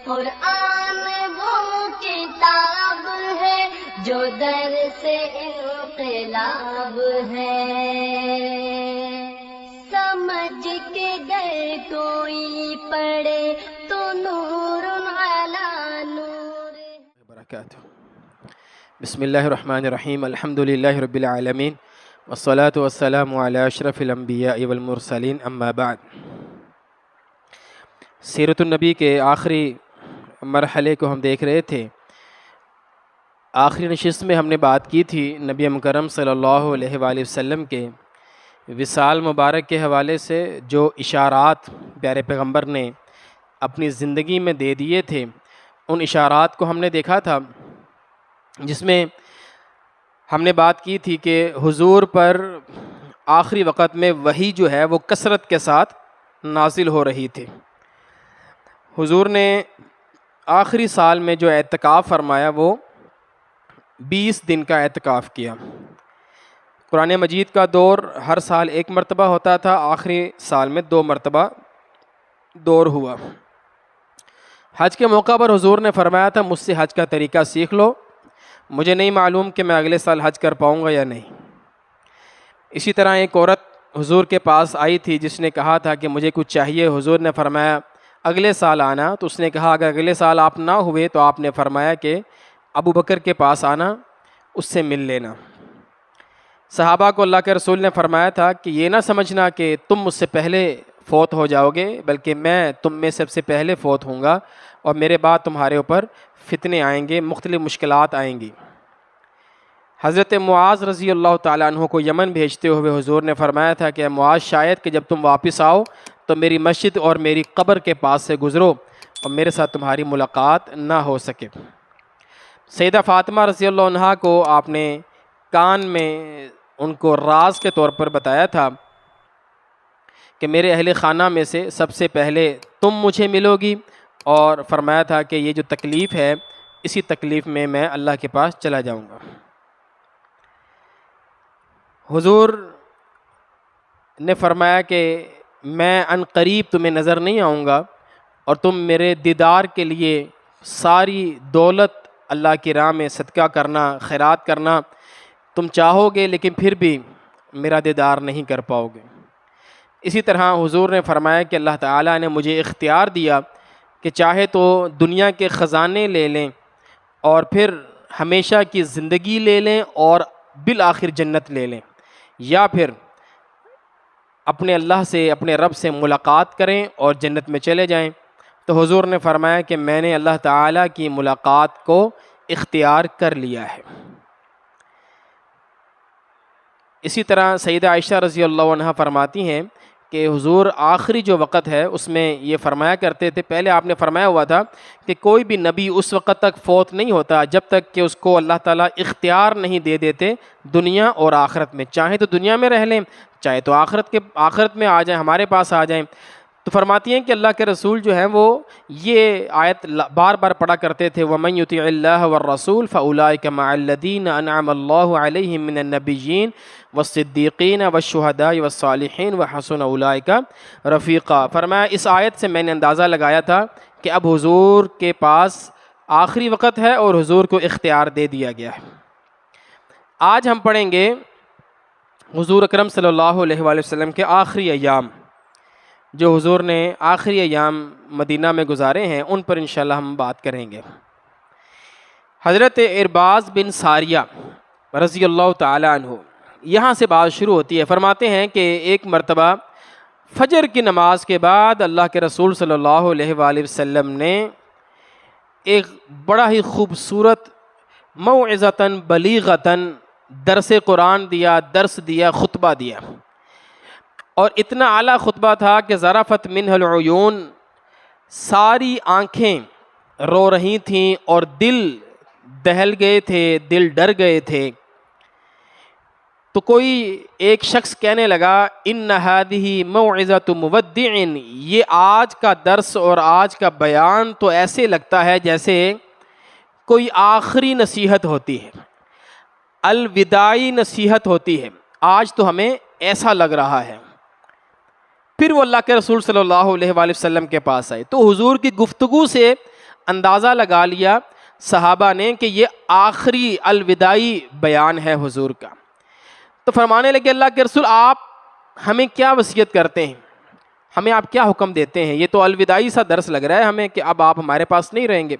قرآن وہ کتاب ہے جو درس انقلاب ہے، سمجھ کے گر کوئی پڑھے تو نور علی نور برکاتہ۔ بسم اللہ الرحمن الرحیم، الحمد للہ رب العالمین، والصلاة والسلام علی اشرف الانبیاء والمرسلین، اما بعد۔ سیرت النبی کے آخری مرحلے کو ہم دیکھ رہے تھے۔ آخری نشست میں ہم نے بات کی تھی نبی مکرم صلی اللہ علیہ وآلہ وسلم کے وصال مبارک کے حوالے سے جو اشارات پیارے پیغمبر نے اپنی زندگی میں دے دیے تھے، ان اشارات کو ہم نے دیکھا تھا، جس میں ہم نے بات کی تھی کہ حضور پر آخری وقت میں وحی جو ہے وہ کثرت کے ساتھ نازل ہو رہی تھی۔ حضور نے آخری سال میں جو اعتکاف فرمایا وہ 20 دن کا اعتکاف کیا۔ قرآن مجید کا دور ہر سال ایک مرتبہ ہوتا تھا، آخری سال میں 2 مرتبہ دور ہوا۔ حج کے موقع پر حضور نے فرمایا تھا مجھ سے حج کا طریقہ سیکھ لو، مجھے نہیں معلوم کہ میں اگلے سال حج کر پاؤں گا یا نہیں۔ اسی طرح ایک عورت حضور کے پاس آئی تھی جس نے کہا تھا کہ مجھے کچھ چاہیے، حضور نے فرمایا اگلے سال آنا، تو اس نے کہا اگر اگلے سال آپ نہ ہوئے تو آپ نے فرمایا کہ ابو بکر کے پاس آنا، اس سے مل لینا۔ صحابہ کو اللہ کے رسول نے فرمایا تھا کہ یہ نہ سمجھنا کہ تم مجھ سے پہلے فوت ہو جاؤ گے، بلکہ میں تم میں سب سے پہلے فوت ہوں گا، اور میرے بعد تمہارے اوپر فتنے آئیں گے، مختلف مشکلات آئیں گی۔ حضرت معاذ رضی اللہ تعالیٰ عنہ کو یمن بھیجتے ہوئے حضور نے فرمایا تھا کہ معاذ شاید کہ جب تم واپس آؤ تو میری مسجد اور میری قبر کے پاس سے گزرو اور میرے ساتھ تمہاری ملاقات نہ ہو سکے۔ سیدہ فاطمہ رضی اللہ عنہا کو آپ نے کان میں ان کو راز کے طور پر بتایا تھا کہ میرے اہل خانہ میں سے سب سے پہلے تم مجھے ملو گی، اور فرمایا تھا کہ یہ جو تکلیف ہے اسی تکلیف میں میں اللہ کے پاس چلا جاؤں گا۔ حضور نے فرمایا کہ میں عن قریب تمہیں نظر نہیں آؤں گا، اور تم میرے دیدار کے لیے ساری دولت اللہ کی راہ میں صدقہ کرنا، خیرات کرنا تم چاہو گے، لیکن پھر بھی میرا دیدار نہیں کر پاؤ گے۔ اسی طرح حضور نے فرمایا کہ اللہ تعالیٰ نے مجھے اختیار دیا کہ چاہے تو دنیا کے خزانے لے لیں اور پھر ہمیشہ کی زندگی لے لیں اور بالآخر جنت لے لیں، یا پھر اپنے اللہ سے، اپنے رب سے ملاقات کریں اور جنت میں چلے جائیں۔ تو حضور نے فرمایا کہ میں نے اللہ تعالیٰ کی ملاقات کو اختیار کر لیا ہے۔ اسی طرح سیدہ عائشہ رضی اللہ عنہا فرماتی ہیں کہ حضور آخری جو وقت ہے اس میں یہ فرمایا کرتے تھے، پہلے آپ نے فرمایا ہوا تھا کہ کوئی بھی نبی اس وقت تک فوت نہیں ہوتا جب تک کہ اس کو اللہ تعالیٰ اختیار نہیں دے دیتے دنیا اور آخرت میں، چاہے تو دنیا میں رہ لیں، چاہے تو آخرت میں آ جائیں، ہمارے پاس آ جائیں۔ تو فرماتی ہیں کہ اللہ کے رسول جو ہیں وہ یہ آیت بار بار پڑھا کرتے تھے، وَمَن يُطِعِ اللَّهَ وَالرَّسُولَ فَأُولَٰئِكَ مَعَ الَّذِينَ أَنْعَمَ اللَّهُ عَلَيْهِم مِّنَ النَّبِيِّينَ وَالصِّدِّيقِينَ وَالشُّهَدَاءِ وَالصَّالِحِينَ وَحَسُنَ أُولَٰئِكَ رَفِيقًا۔ فرمایا اس آیت سے میں نے اندازہ لگایا تھا کہ اب حضور کے پاس آخری وقت ہے اور حضور کو اختیار دے دیا گیا ہے۔ آج ہم پڑھیں گے حضور اکرم صلی اللہ علیہ وآلہ وسلم کے آخری ایام، جو حضور نے آخری ایام مدینہ میں گزارے ہیں، ان پر انشاءاللہ ہم بات کریں گے۔ حضرت ارباز بن ساریہ رضی اللہ تعالیٰ عنہ، یہاں سے بات شروع ہوتی ہے۔ فرماتے ہیں کہ ایک مرتبہ فجر کی نماز کے بعد اللہ کے رسول صلی اللہ علیہ وآلہ وسلم نے ایک بڑا ہی خوبصورت موعظۃً بلیغۃً درس قرآن دیا، درس دیا، خطبہ دیا، اور اتنا اعلیٰ خطبہ تھا کہ ذرفت منہ العیون، ساری آنکھیں رو رہی تھیں اور دل دہل گئے تھے، دل ڈر گئے تھے۔ تو کوئی ایک شخص کہنے لگا ان هذه موعظۃ مودع، یہ آج کا درس اور آج کا بیان تو ایسے لگتا ہے جیسے کوئی آخری نصیحت ہوتی ہے، الوداعی نصیحت ہوتی ہے، آج تو ہمیں ایسا لگ رہا ہے۔ پھر وہ اللہ کے رسول صلی اللہ علیہ وآلہ وسلم کے پاس آئے تو حضور کی گفتگو سے اندازہ لگا لیا صحابہ نے کہ یہ آخری الوداعی بیان ہے حضور کا۔ تو فرمانے لگے اللہ کے رسول آپ ہمیں کیا وصیت کرتے ہیں، ہمیں آپ کیا حکم دیتے ہیں؟ یہ تو الوداعی سا درس لگ رہا ہے ہمیں کہ اب آپ ہمارے پاس نہیں رہیں گے۔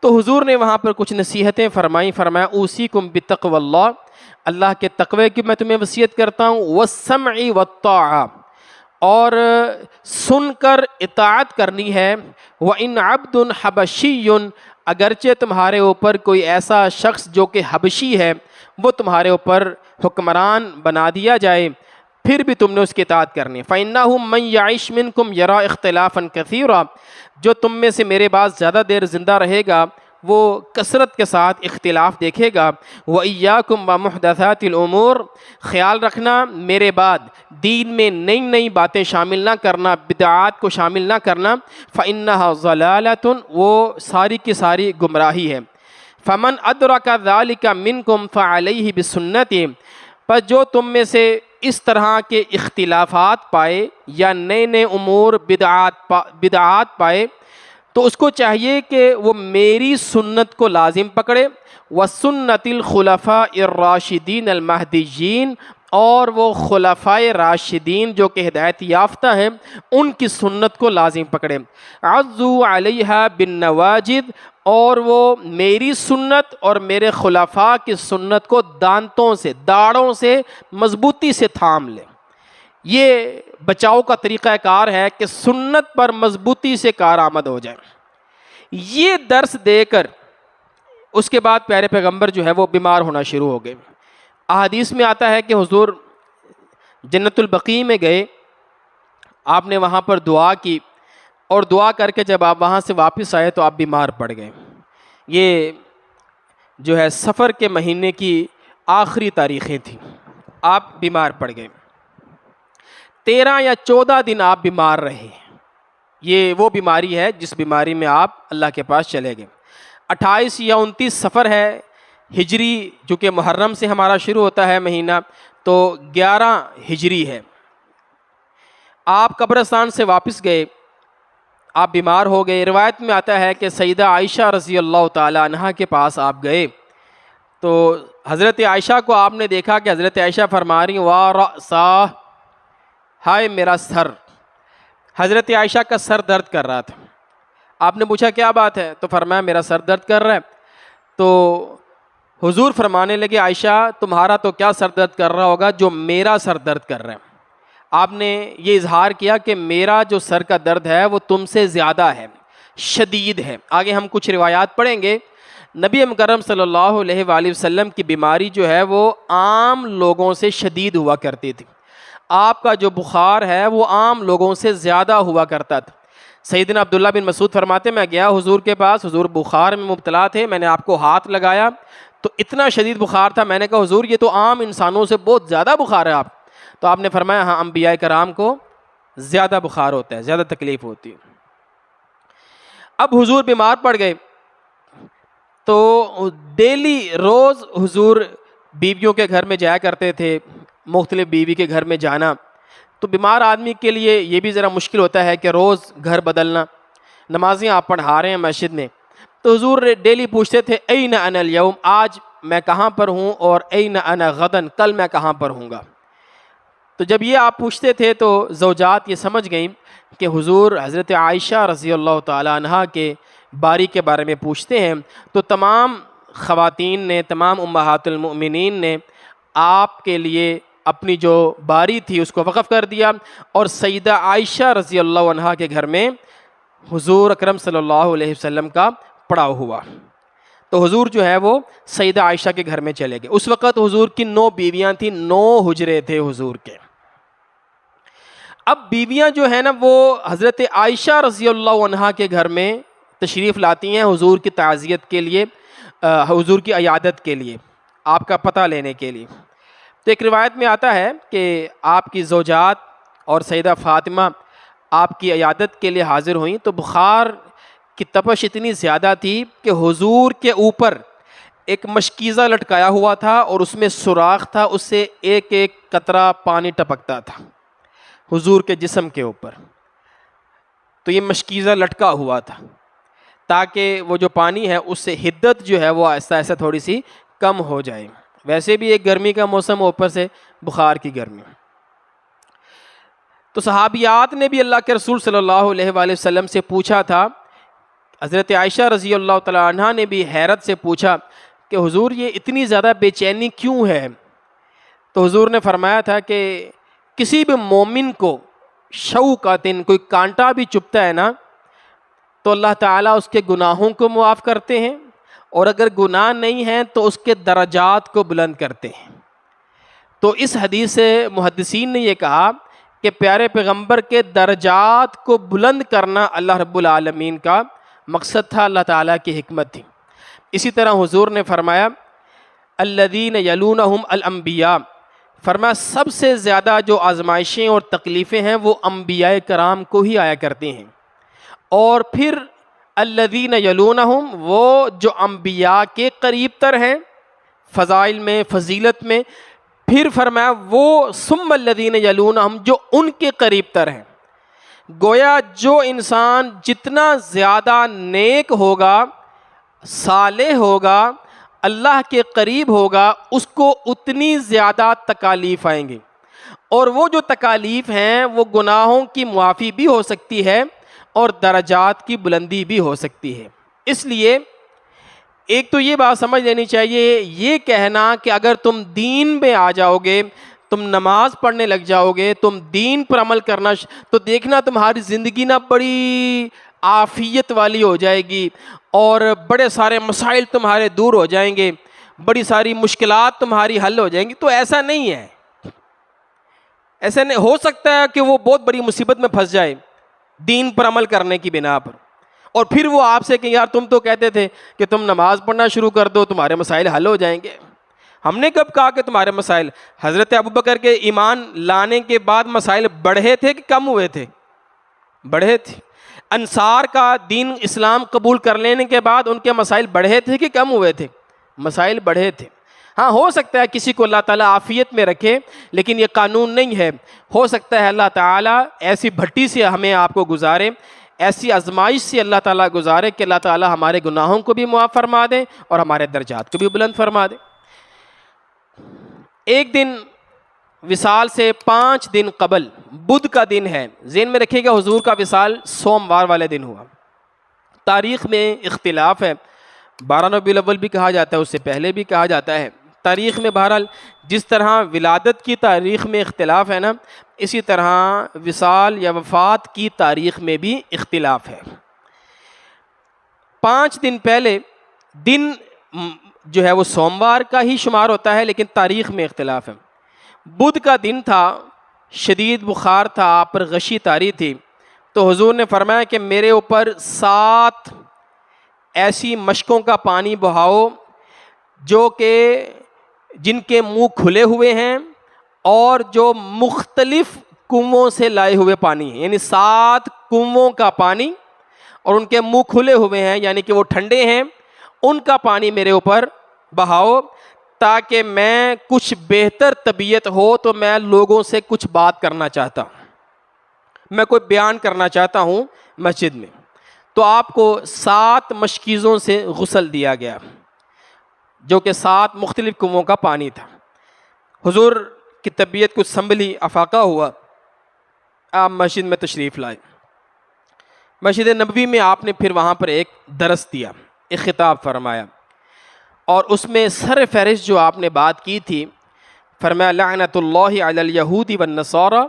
تو حضور نے وہاں پر کچھ نصیحتیں فرمائیں، فرمایا اوصیکم بتقوی اللہ، اللہ کے تقوی کی میں تمہیں وصیت کرتا ہوں، والسمع والطاعہ، اور سن کر اطاعت کرنی ہے، وَإِنْ عَبْدٌ حَبَشِيٌّ، اگرچہ تمہارے اوپر کوئی ایسا شخص جو کہ حبشی ہے وہ تمہارے اوپر حکمران بنا دیا جائے پھر بھی تم نے اس کی اطاعت کرنی ہے۔ فَإِنَّهُ مَنْ يَعِشْ مِنْكُمْ يَرَى اخْتِلَافًا كَثِيرًا، جو تم میں سے میرے بعد زیادہ دیر زندہ رہے گا وہ کثرت کے ساتھ اختلاف دیکھے گا۔ وَإِيَّاكُمْ وَمُحْدَثَاتِ الْأُمُورِ، خیال رکھنا میرے بعد دین میں نئی نئی باتیں شامل نہ کرنا، بدعات کو شامل نہ کرنا، فَإِنَّهَا ضَلَالَةٌ، وہ ساری کی ساری گمراہی ہے۔ فَمَنْ أَدْرَكَ ذَلِكَ مِنْكُمْ فَعَلَيْهِ بِسُنَّتِي، پر جو تم میں سے اس طرح کے اختلافات پائے یا نئے نئے امور بدعات پائے تو اس کو چاہیے کہ وہ میری سنت کو لازم پکڑے، وَسُنَّتِ الْخُلَفَاءِ الرَّاشِدِينَ الْمَهْدِيِّينَ، اور وہ خلفائے راشدین جو کہ ہدایت یافتہ ہیں ان کی سنت کو لازم پکڑے۔ عَضُّوا عَلَيْهَا بِالنَّوَاجِذِ، اور وہ میری سنت اور میرے خلفاء کی سنت کو دانتوں سے، داڑوں سے مضبوطی سے تھام لیں۔ یہ بچاؤ کا طریقہ کار ہے کہ سنت پر مضبوطی سے کارآمد ہو جائے۔ یہ درس دے کر اس کے بعد پیارے پیغمبر جو ہے وہ بیمار ہونا شروع ہو گئے۔ احادیث میں آتا ہے کہ حضور جنت البقیع میں گئے، آپ نے وہاں پر دعا کی، اور دعا کر کے جب آپ وہاں سے واپس آئے تو آپ بیمار پڑ گئے۔ یہ جو ہے سفر کے مہینے کی آخری تاریخیں تھیں، آپ بیمار پڑ گئے۔ 13 یا 14 دن آپ بیمار رہے۔ یہ وہ بیماری ہے جس بیماری میں آپ اللہ کے پاس چلے گئے۔ 28 یا 29 سفر ہے ہجری، جو کہ محرم سے ہمارا شروع ہوتا ہے مہینہ، تو 11 ہجری ہے۔ آپ قبرستان سے واپس گئے، آپ بیمار ہو گئے۔ روایت میں آتا ہے کہ سیدہ عائشہ رضی اللہ تعالی عنہا کے پاس آپ گئے تو حضرت عائشہ کو آپ نے دیکھا کہ حضرت عائشہ فرما رہی ہیں وَرَأْسَاهُ، ہائے میرا سر۔ حضرت عائشہ کا سر درد کر رہا تھا۔ آپ نے پوچھا کیا بات ہے؟ تو فرمایا میرا سر درد کر رہا ہے۔ تو حضور فرمانے لگے عائشہ تمہارا تو کیا سر درد کر رہا ہوگا جو میرا سر درد کر رہا ہے۔ آپ نے یہ اظہار کیا کہ میرا جو سر کا درد ہے وہ تم سے زیادہ ہے، شدید ہے۔ آگے ہم کچھ روایات پڑھیں گے۔ نبی مکرم صلی اللہ علیہ وآلہ وسلم کی بیماری جو ہے وہ عام لوگوں سے شدید ہوا کرتی تھی۔ آپ کا جو بخار ہے وہ عام لوگوں سے زیادہ ہوا کرتا تھا۔ سیدنا عبداللہ بن مسعود فرماتے میں گیا حضور کے پاس، حضور بخار میں مبتلا تھے، میں نے آپ کو ہاتھ لگایا تو اتنا شدید بخار تھا، میں نے کہا حضور یہ تو عام انسانوں سے بہت زیادہ بخار ہے آپ۔ تو آپ نے فرمایا ہاں انبیاء کرام کو زیادہ بخار ہوتا ہے، زیادہ تکلیف ہوتی ہے۔ اب حضور بیمار پڑ گئے تو ڈیلی روز حضور بیویوں کے گھر میں جایا کرتے تھے، مختلف بیوی کے گھر میں جانا تو بیمار آدمی کے لیے یہ بھی ذرا مشکل ہوتا ہے کہ روز گھر بدلنا۔ نمازیں آپ پڑھا رہے ہیں مسجد میں تو حضور ڈیلی پوچھتے تھے این انا الیوم، آج میں کہاں پر ہوں، اور این انا غدن، کل میں کہاں پر ہوں گا۔ تو جب یہ آپ پوچھتے تھے تو زوجات یہ سمجھ گئیں کہ حضور حضرت عائشہ رضی اللہ تعالی عنہا کے باری کے بارے میں پوچھتے ہیں، تو تمام خواتین نے، تمام امہات المؤمنین نے آپ کے لیے اپنی جو باری تھی اس کو وقف کر دیا، اور سیدہ عائشہ رضی اللہ عنہا کے گھر میں حضور اکرم صلی اللہ علیہ وسلم کا پڑاؤ ہوا۔ تو حضور جو ہے وہ سیدہ عائشہ کے گھر میں چلے گئے۔ اس وقت حضور کی 9 بیویاں تھیں، 9 حجرے تھے حضور کے۔ اب بیویاں جو ہیں نا وہ حضرت عائشہ رضی اللہ عنہا کے گھر میں تشریف لاتی ہیں حضور کی تعزیت کے لیے، حضور کی عیادت کے لیے، آپ کا پتہ لینے کے لیے۔ تو ایک روایت میں آتا ہے کہ آپ کی زوجات اور سیدہ فاطمہ آپ کی عیادت کے لیے حاضر ہوئیں تو بخار کی تپش اتنی زیادہ تھی کہ حضور کے اوپر ایک مشکیزہ لٹکایا ہوا تھا اور اس میں سوراخ تھا، اس سے ایک ایک قطرہ پانی ٹپکتا تھا حضور کے جسم کے اوپر۔ تو یہ مشکیزہ لٹکا ہوا تھا۔ تاکہ وہ جو پانی ہے اس سے حدت جو ہے وہ آہستہ آہستہ تھوڑی سی کم ہو جائے. ویسے بھی ایک گرمی کا موسم ہے، اوپر سے بخار کی گرمی. تو صحابیات نے بھی اللہ کے رسول صلی اللہ علیہ وآلہ وسلم سے پوچھا تھا. حضرت عائشہ رضی اللہ تعالیٰ عنہا نے بھی حیرت سے پوچھا کہ حضور یہ اتنی زیادہ بے چینی کیوں ہے؟ تو حضور نے فرمایا تھا کہ کسی بھی مومن کو شوکاتن، کوئی کانٹا بھی چبھتا ہے نا تو اللہ تعالیٰ اس کے گناہوں کو معاف کرتے ہیں، اور اگر گناہ نہیں ہیں تو اس کے درجات کو بلند کرتے ہیں. تو اس حدیث سے محدثین نے یہ کہا کہ پیارے پیغمبر کے درجات کو بلند کرنا اللہ رب العالمین کا مقصد تھا، اللہ تعالیٰ کی حکمت تھی. اسی طرح حضور نے فرمایا الذین یلونہم الانبیاء، فرمایا سب سے زیادہ جو آزمائشیں اور تکلیفیں ہیں وہ انبیاء کرام کو ہی آیا کرتی ہیں. اور پھر الذین یلونہم، وہ جو انبیاء کے قریب تر ہیں فضائل میں، فضیلت میں. پھر فرمایا وہ ثم الذین یلونہم، جو ان کے قریب تر ہیں. گویا جو انسان جتنا زیادہ نیک ہوگا، صالح ہوگا، اللہ کے قریب ہوگا، اس کو اتنی زیادہ تکالیف آئیں گی. اور وہ جو تکالیف ہیں وہ گناہوں کی معافی بھی ہو سکتی ہے اور درجات کی بلندی بھی ہو سکتی ہے. اس لیے ایک تو یہ بات سمجھ لینی چاہیے، یہ کہنا کہ اگر تم دین میں آ جاؤ گے، تم نماز پڑھنے لگ جاؤ گے، تم دین پر عمل کرنا تو دیکھنا تمہاری زندگی نا بڑی عافیت والی ہو جائے گی، اور بڑے سارے مسائل تمہارے دور ہو جائیں گے، بڑی ساری مشکلات تمہاری حل ہو جائیں گی. تو ایسا نہیں ہے. ایسا نہیں ہو سکتا ہے کہ وہ بہت بڑی مصیبت میں پھنس جائے دین پر عمل کرنے کی بنا پر، اور پھر وہ آپ سے کہ یار تم تو کہتے تھے کہ تم نماز پڑھنا شروع کر دو تمہارے مسائل حل ہو جائیں گے. ہم نے کب کہا کہ تمہارے مسائل؟ حضرت ابوبکر کے ایمان لانے کے بعد مسائل بڑھے تھے کہ کم ہوئے تھے؟ بڑھے تھے. انصار کا دین اسلام قبول کر لینے کے بعد ان کے مسائل بڑھے تھے کہ کم ہوئے تھے؟ مسائل بڑھے تھے. ہاں ہو سکتا ہے کسی کو اللہ تعالیٰ عافیت میں رکھے، لیکن یہ قانون نہیں ہے. ہو سکتا ہے اللہ تعالیٰ ایسی بھٹی سے ہمیں آپ کو گزارے، ایسی آزمائش سے اللہ تعالیٰ گزارے کہ اللہ تعالیٰ ہمارے گناہوں کو بھی معاف فرما دے اور ہمارے درجات کو بھی بلند فرما دے. ایک دن وصال سے 5 دن قبل بدھ کا دن ہے. ذہن میں رکھیے گا حضور کا وصال سوموار والے دن ہوا. تاریخ میں اختلاف ہے، 12 ربیع الاول بھی کہا جاتا ہے، اس سے پہلے بھی کہا جاتا ہے. تاریخ میں بہرحال جس طرح ولادت کی تاریخ میں اختلاف ہے نا، اسی طرح وصال یا وفات کی تاریخ میں بھی اختلاف ہے. 5 دن پہلے دن جو ہے وہ سوموار کا ہی شمار ہوتا ہے، لیکن تاریخ میں اختلاف ہے. بدھ کا دن تھا، شدید بخار تھا، آپ پر غشی طاری تھی. تو حضور نے فرمایا کہ میرے اوپر 7 ایسی مشکوں کا پانی بہاؤ جو کہ جن کے منہ کھلے ہوئے ہیں اور جو مختلف کنووں سے لائے ہوئے پانی ہیں، یعنی 7 کنووں کا پانی اور ان کے منہ کھلے ہوئے ہیں، یعنی کہ وہ ٹھنڈے ہیں. ان کا پانی میرے اوپر بہاؤ تاکہ میں کچھ بہتر طبیعت ہو تو میں لوگوں سے کچھ بات کرنا چاہتا ہوں، میں کوئی بیان کرنا چاہتا ہوں مسجد میں. تو آپ کو 7 مشکیزوں سے غسل دیا گیا جو کہ 7 مختلف کنووں کا پانی تھا. حضور کی طبیعت کچھ سنبھلی، افاقہ ہوا، آپ مسجد میں تشریف لائے. مسجد نبوی میں آپ نے پھر وہاں پر ایک درس دیا، ایک خطاب فرمایا، اور اس میں سر فہرست جو آپ نے بات کی تھی، فرمایا لعنت اللہ علی الیہود والنصارى،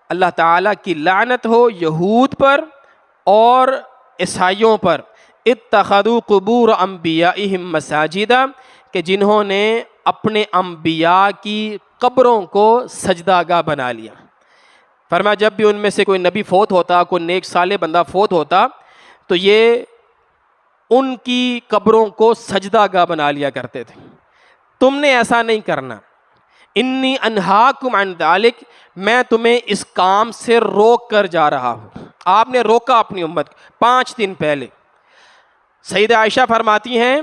اللہ تعالیٰ کی لعنت ہو یہود پر اور عیسائیوں پر، اتخذوا قبور انبیائہم مساجدا، کہ جنہوں نے اپنے انبیاء کی قبروں کو سجدہ گاہ بنا لیا. فرمایا جب بھی ان میں سے کوئی نبی فوت ہوتا، کوئی نیک صالح بندہ فوت ہوتا، تو یہ ان کی قبروں کو سجدہ گاہ بنا لیا کرتے تھے. تم نے ایسا نہیں کرنا. انی انہاکم عن ذالک، میں تمہیں اس کام سے روک کر جا رہا ہوں. آپ نے روکا اپنی امت 5 دن پہلے. سیدہ عائشہ فرماتی ہیں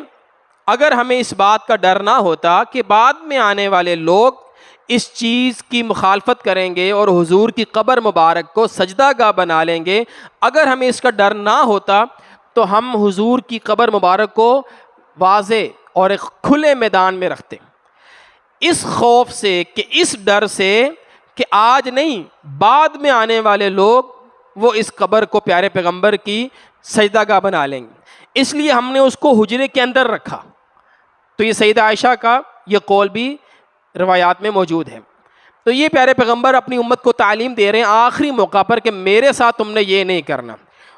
اگر ہمیں اس بات کا ڈر نہ ہوتا کہ بعد میں آنے والے لوگ اس چیز کی مخالفت کریں گے اور حضور کی قبر مبارک کو سجدہ گاہ بنا لیں گے، اگر ہمیں اس کا ڈر نہ ہوتا تو ہم حضور کی قبر مبارک کو واضح اور ایک کھلے میدان میں رکھتے، اس خوف سے کہ اس ڈر سے کہ آج نہیں بعد میں آنے والے لوگ وہ اس قبر کو پیارے پیغمبر کی سجدہ گاہ بنا لیں گے، اس لیے ہم نے اس کو حجرے کے اندر رکھا۔ تو یہ سیدہ عائشہ کا یہ قول بھی روایات میں موجود ہے۔ تو یہ پیارے پیغمبر اپنی امت کو تعلیم دے رہے ہیں آخری موقع پر کہ میرے ساتھ تم نے یہ نہیں کرنا،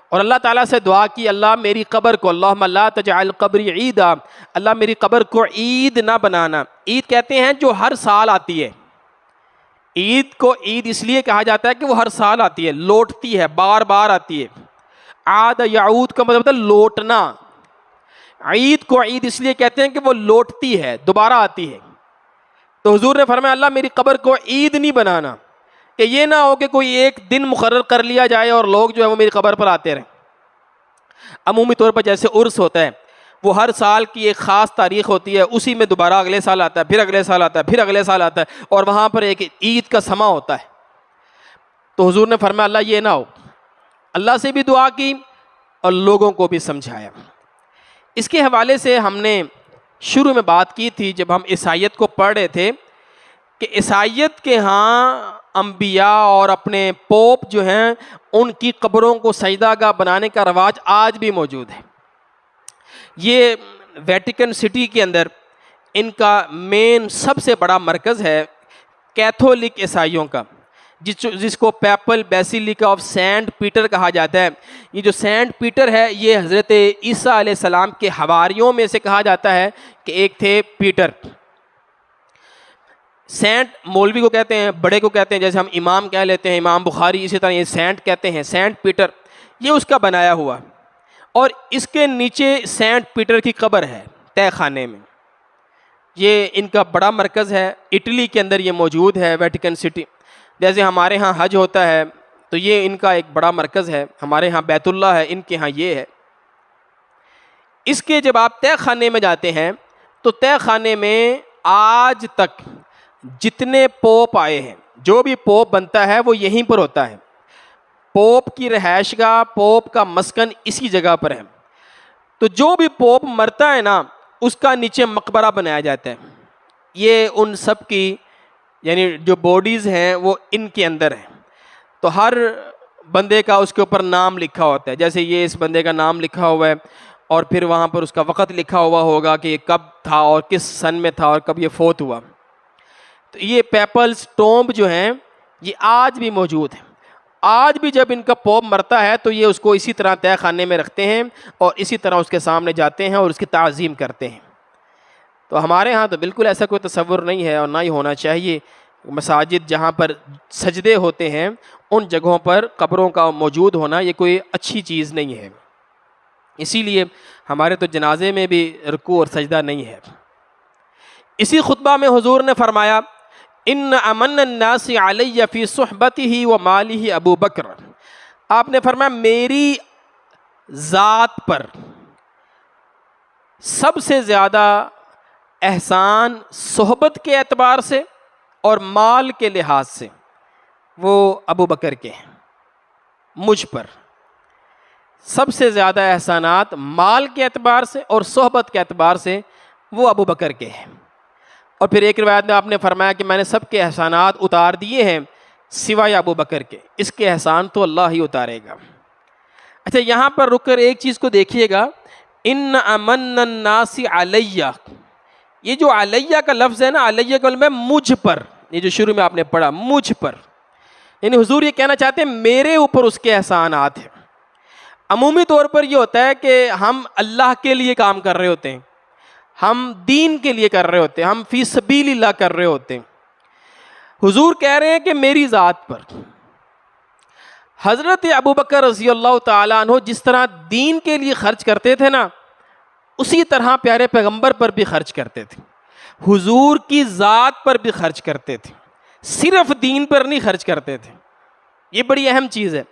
اور اللہ تعالیٰ سے دعا کی اللہ میری قبر کو اللہم لا تجعل قبری عیدا، اللہ میری قبر کو عید نہ بنانا۔ عید کہتے ہیں جو ہر سال آتی ہے، عید کو عید اس لیے کہا جاتا ہے کہ وہ ہر سال آتی ہے، لوٹتی ہے، بار بار آتی ہے۔ عاد یعود کا مطلب ہے لوٹنا، عید کو عید اس لیے کہتے ہیں کہ وہ لوٹتی ہے، دوبارہ آتی ہے۔ تو حضور نے فرمایا اللہ میری قبر کو عید نہیں بنانا، کہ یہ نہ ہو کہ کوئی ایک دن مقرر کر لیا جائے اور لوگ جو ہے وہ میری قبر پر آتے رہیں۔ عمومی طور پر جیسے عرس ہوتا ہے، وہ ہر سال کی ایک خاص تاریخ ہوتی ہے، اسی میں دوبارہ اگلے سال آتا ہے، پھر اگلے سال آتا ہے، پھر اگلے سال آتا ہے، اور وہاں پر ایک عید کا سما ہوتا ہے۔ تو حضور نے فرمایا اللہ یہ نہ ہو، اللہ سے بھی دعا کی اور لوگوں کو بھی سمجھایا۔ اس کے حوالے سے ہم نے شروع میں بات کی تھی جب ہم عیسائیت کو پڑھ رہے تھے کہ عیسائیت کے ہاں انبیاء اور اپنے پوپ جو ہیں ان کی قبروں کو سجدہ گاہ بنانے کا رواج آج بھی موجود ہے۔ یہ ویٹیکن سٹی کے اندر ان کا مین سب سے بڑا مرکز ہے کیتھولک عیسائیوں کا، جس کو پیپل بیسیلیکا آف سینٹ پیٹر کہا جاتا ہے۔ یہ جو سینٹ پیٹر ہے یہ حضرت عیسیٰ علیہ السلام کے حواریوں میں سے کہا جاتا ہے کہ ایک تھے پیٹر۔ سینٹ مولوی کو کہتے ہیں، بڑے کو کہتے ہیں، جیسے ہم امام کہہ لیتے ہیں امام بخاری، اسی طرح یہ سینٹ کہتے ہیں، سینٹ پیٹر یہ اس کا بنایا ہوا، اور اس کے نیچے سینٹ پیٹر کی قبر ہے تہہ خانے میں۔ یہ ان کا بڑا مرکز ہے، اٹلی کے اندر یہ موجود ہے ویٹیکن سٹی۔ جیسے ہمارے ہاں حج ہوتا ہے تو یہ ان کا ایک بڑا مرکز ہے، ہمارے ہاں بیت اللہ ہے، ان کے ہاں یہ ہے۔ اس کے جب آپ تہہ خانے میں جاتے ہیں تو تہہ خانے میں آج تک جتنے پوپ آئے ہیں، جو بھی پوپ بنتا ہے وہ یہیں پر ہوتا ہے، پوپ کی رہائش گاہ، پوپ کا مسکن اسی جگہ پر ہے۔ تو جو بھی پوپ مرتا ہے نا اس کا نیچے مقبرہ بنایا جاتا ہے، یہ ان سب کی یعنی جو باڈیز ہیں وہ ان کے اندر ہیں۔ تو ہر بندے کا اس کے اوپر نام لکھا ہوتا ہے، جیسے یہ اس بندے کا نام لکھا ہوا ہے اور پھر وہاں پر اس کا وقت لکھا ہوا ہوگا کہ یہ کب تھا اور کس سن میں تھا اور کب یہ فوت ہوا۔ تو یہ پیپلز ٹومب جو ہیں یہ آج بھی موجود ہیں۔ آج بھی جب ان کا پوپ مرتا ہے تو یہ اس کو اسی طرح تہہ خانے میں رکھتے ہیں اور اسی طرح اس کے سامنے جاتے ہیں اور اس کی تعظیم کرتے ہیں۔ تو ہمارے ہاں تو بالکل ایسا کوئی تصور نہیں ہے اور نہ ہی ہونا چاہیے۔ مساجد جہاں پر سجدے ہوتے ہیں ان جگہوں پر قبروں کا موجود ہونا یہ کوئی اچھی چیز نہیں ہے، اسی لیے ہمارے تو جنازے میں بھی رکوع اور سجدہ نہیں ہے۔ اسی خطبہ میں حضور نے فرمایا ان امن الناس علی فی صحبتہ و مالہ ابو بکر، آپ نے فرمایا میری ذات پر سب سے زیادہ احسان صحبت کے اعتبار سے اور مال کے لحاظ سے وہ ابو بکر کے ہیں، مجھ پر سب سے زیادہ احسانات مال کے اعتبار سے اور صحبت کے اعتبار سے وہ ابو بکر کے ہیں۔ اور پھر ایک روایت میں آپ نے فرمایا کہ میں نے سب کے احسانات اتار دیے ہیں سوائے ابو بکر کے، اس کے احسان تو اللہ ہی اتارے گا۔ اچھا یہاں پر رک کر ایک چیز کو دیکھیے گا، ان امن الناس علیہ، یہ جو علیہ کا لفظ ہے نا، علیہ کا مطلب ہے مجھ پر، یہ جو شروع میں آپ نے پڑھا مجھ پر، یعنی حضور یہ کہنا چاہتے ہیں میرے اوپر اس کے احسانات ہیں۔ عمومی طور پر یہ ہوتا ہے کہ ہم اللہ کے لیے کام کر رہے ہوتے ہیں، ہم دین کے لیے کر رہے ہوتے ہیں، ہم فی سبیل اللہ کر رہے ہوتے ہیں۔ حضور کہہ رہے ہیں کہ میری ذات پر حضرت ابوبکر رضی اللہ تعالیٰ عنہ جس طرح دین کے لیے خرچ کرتے تھے نا، اسی طرح پیارے پیغمبر پر بھی خرچ کرتے تھے، حضور کی ذات پر بھی خرچ کرتے تھے، صرف دین پر نہیں خرچ کرتے تھے۔ یہ بڑی اہم چیز ہے۔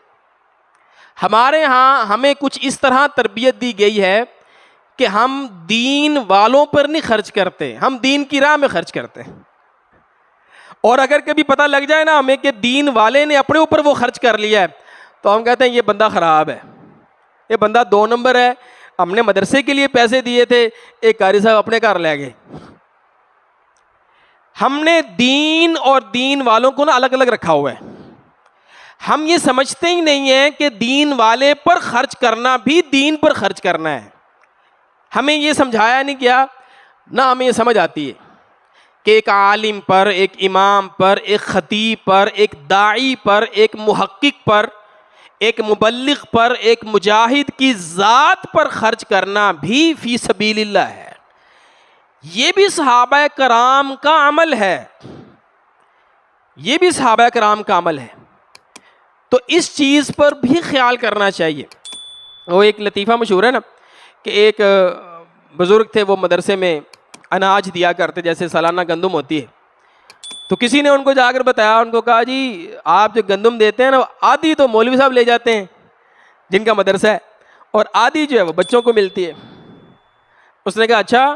ہمارے ہاں ہمیں کچھ اس طرح تربیت دی گئی ہے کہ ہم دین والوں پر نہیں خرچ کرتے، ہم دین کی راہ میں خرچ کرتے ہیں، اور اگر کبھی پتہ لگ جائے نا ہمیں کہ دین والے نے اپنے اوپر وہ خرچ کر لیا ہے تو ہم کہتے ہیں یہ بندہ خراب ہے، یہ بندہ 2 نمبر ہے، ہم نے مدرسے کے لیے پیسے دیے تھے، ایک قاری صاحب اپنے گھر لے گئے. ہم نے دین اور دین والوں کو نا الگ الگ رکھا ہوا ہے. ہم یہ سمجھتے ہی نہیں ہیں کہ دین والے پر خرچ کرنا بھی دین پر خرچ کرنا ہے. ہمیں یہ سمجھایا نہیں گیا، نہ ہمیں یہ سمجھ آتی ہے کہ ایک عالم پر، ایک امام پر، ایک خطیب پر، ایک داعی پر، ایک محقق پر، ایک مبلغ پر، ایک مجاہد کی ذات پر خرچ کرنا بھی فی سبیل اللہ ہے. یہ بھی صحابہ کرام کا عمل ہے، یہ بھی صحابہ کرام کا عمل ہے. تو اس چیز پر بھی خیال کرنا چاہیے. وہ ایک لطیفہ مشہور ہے نا کہ ایک بزرگ تھے، وہ مدرسے میں اناج دیا کرتے، جیسے سالانہ گندم ہوتی ہے. تو کسی نے ان کو جا کر بتایا، ان کو کہا جی آپ جو گندم دیتے ہیں نا آدھی تو مولوی صاحب لے جاتے ہیں جن کا مدرسہ ہے، اور آدھی جو ہے وہ بچوں کو ملتی ہے. اس نے کہا اچھا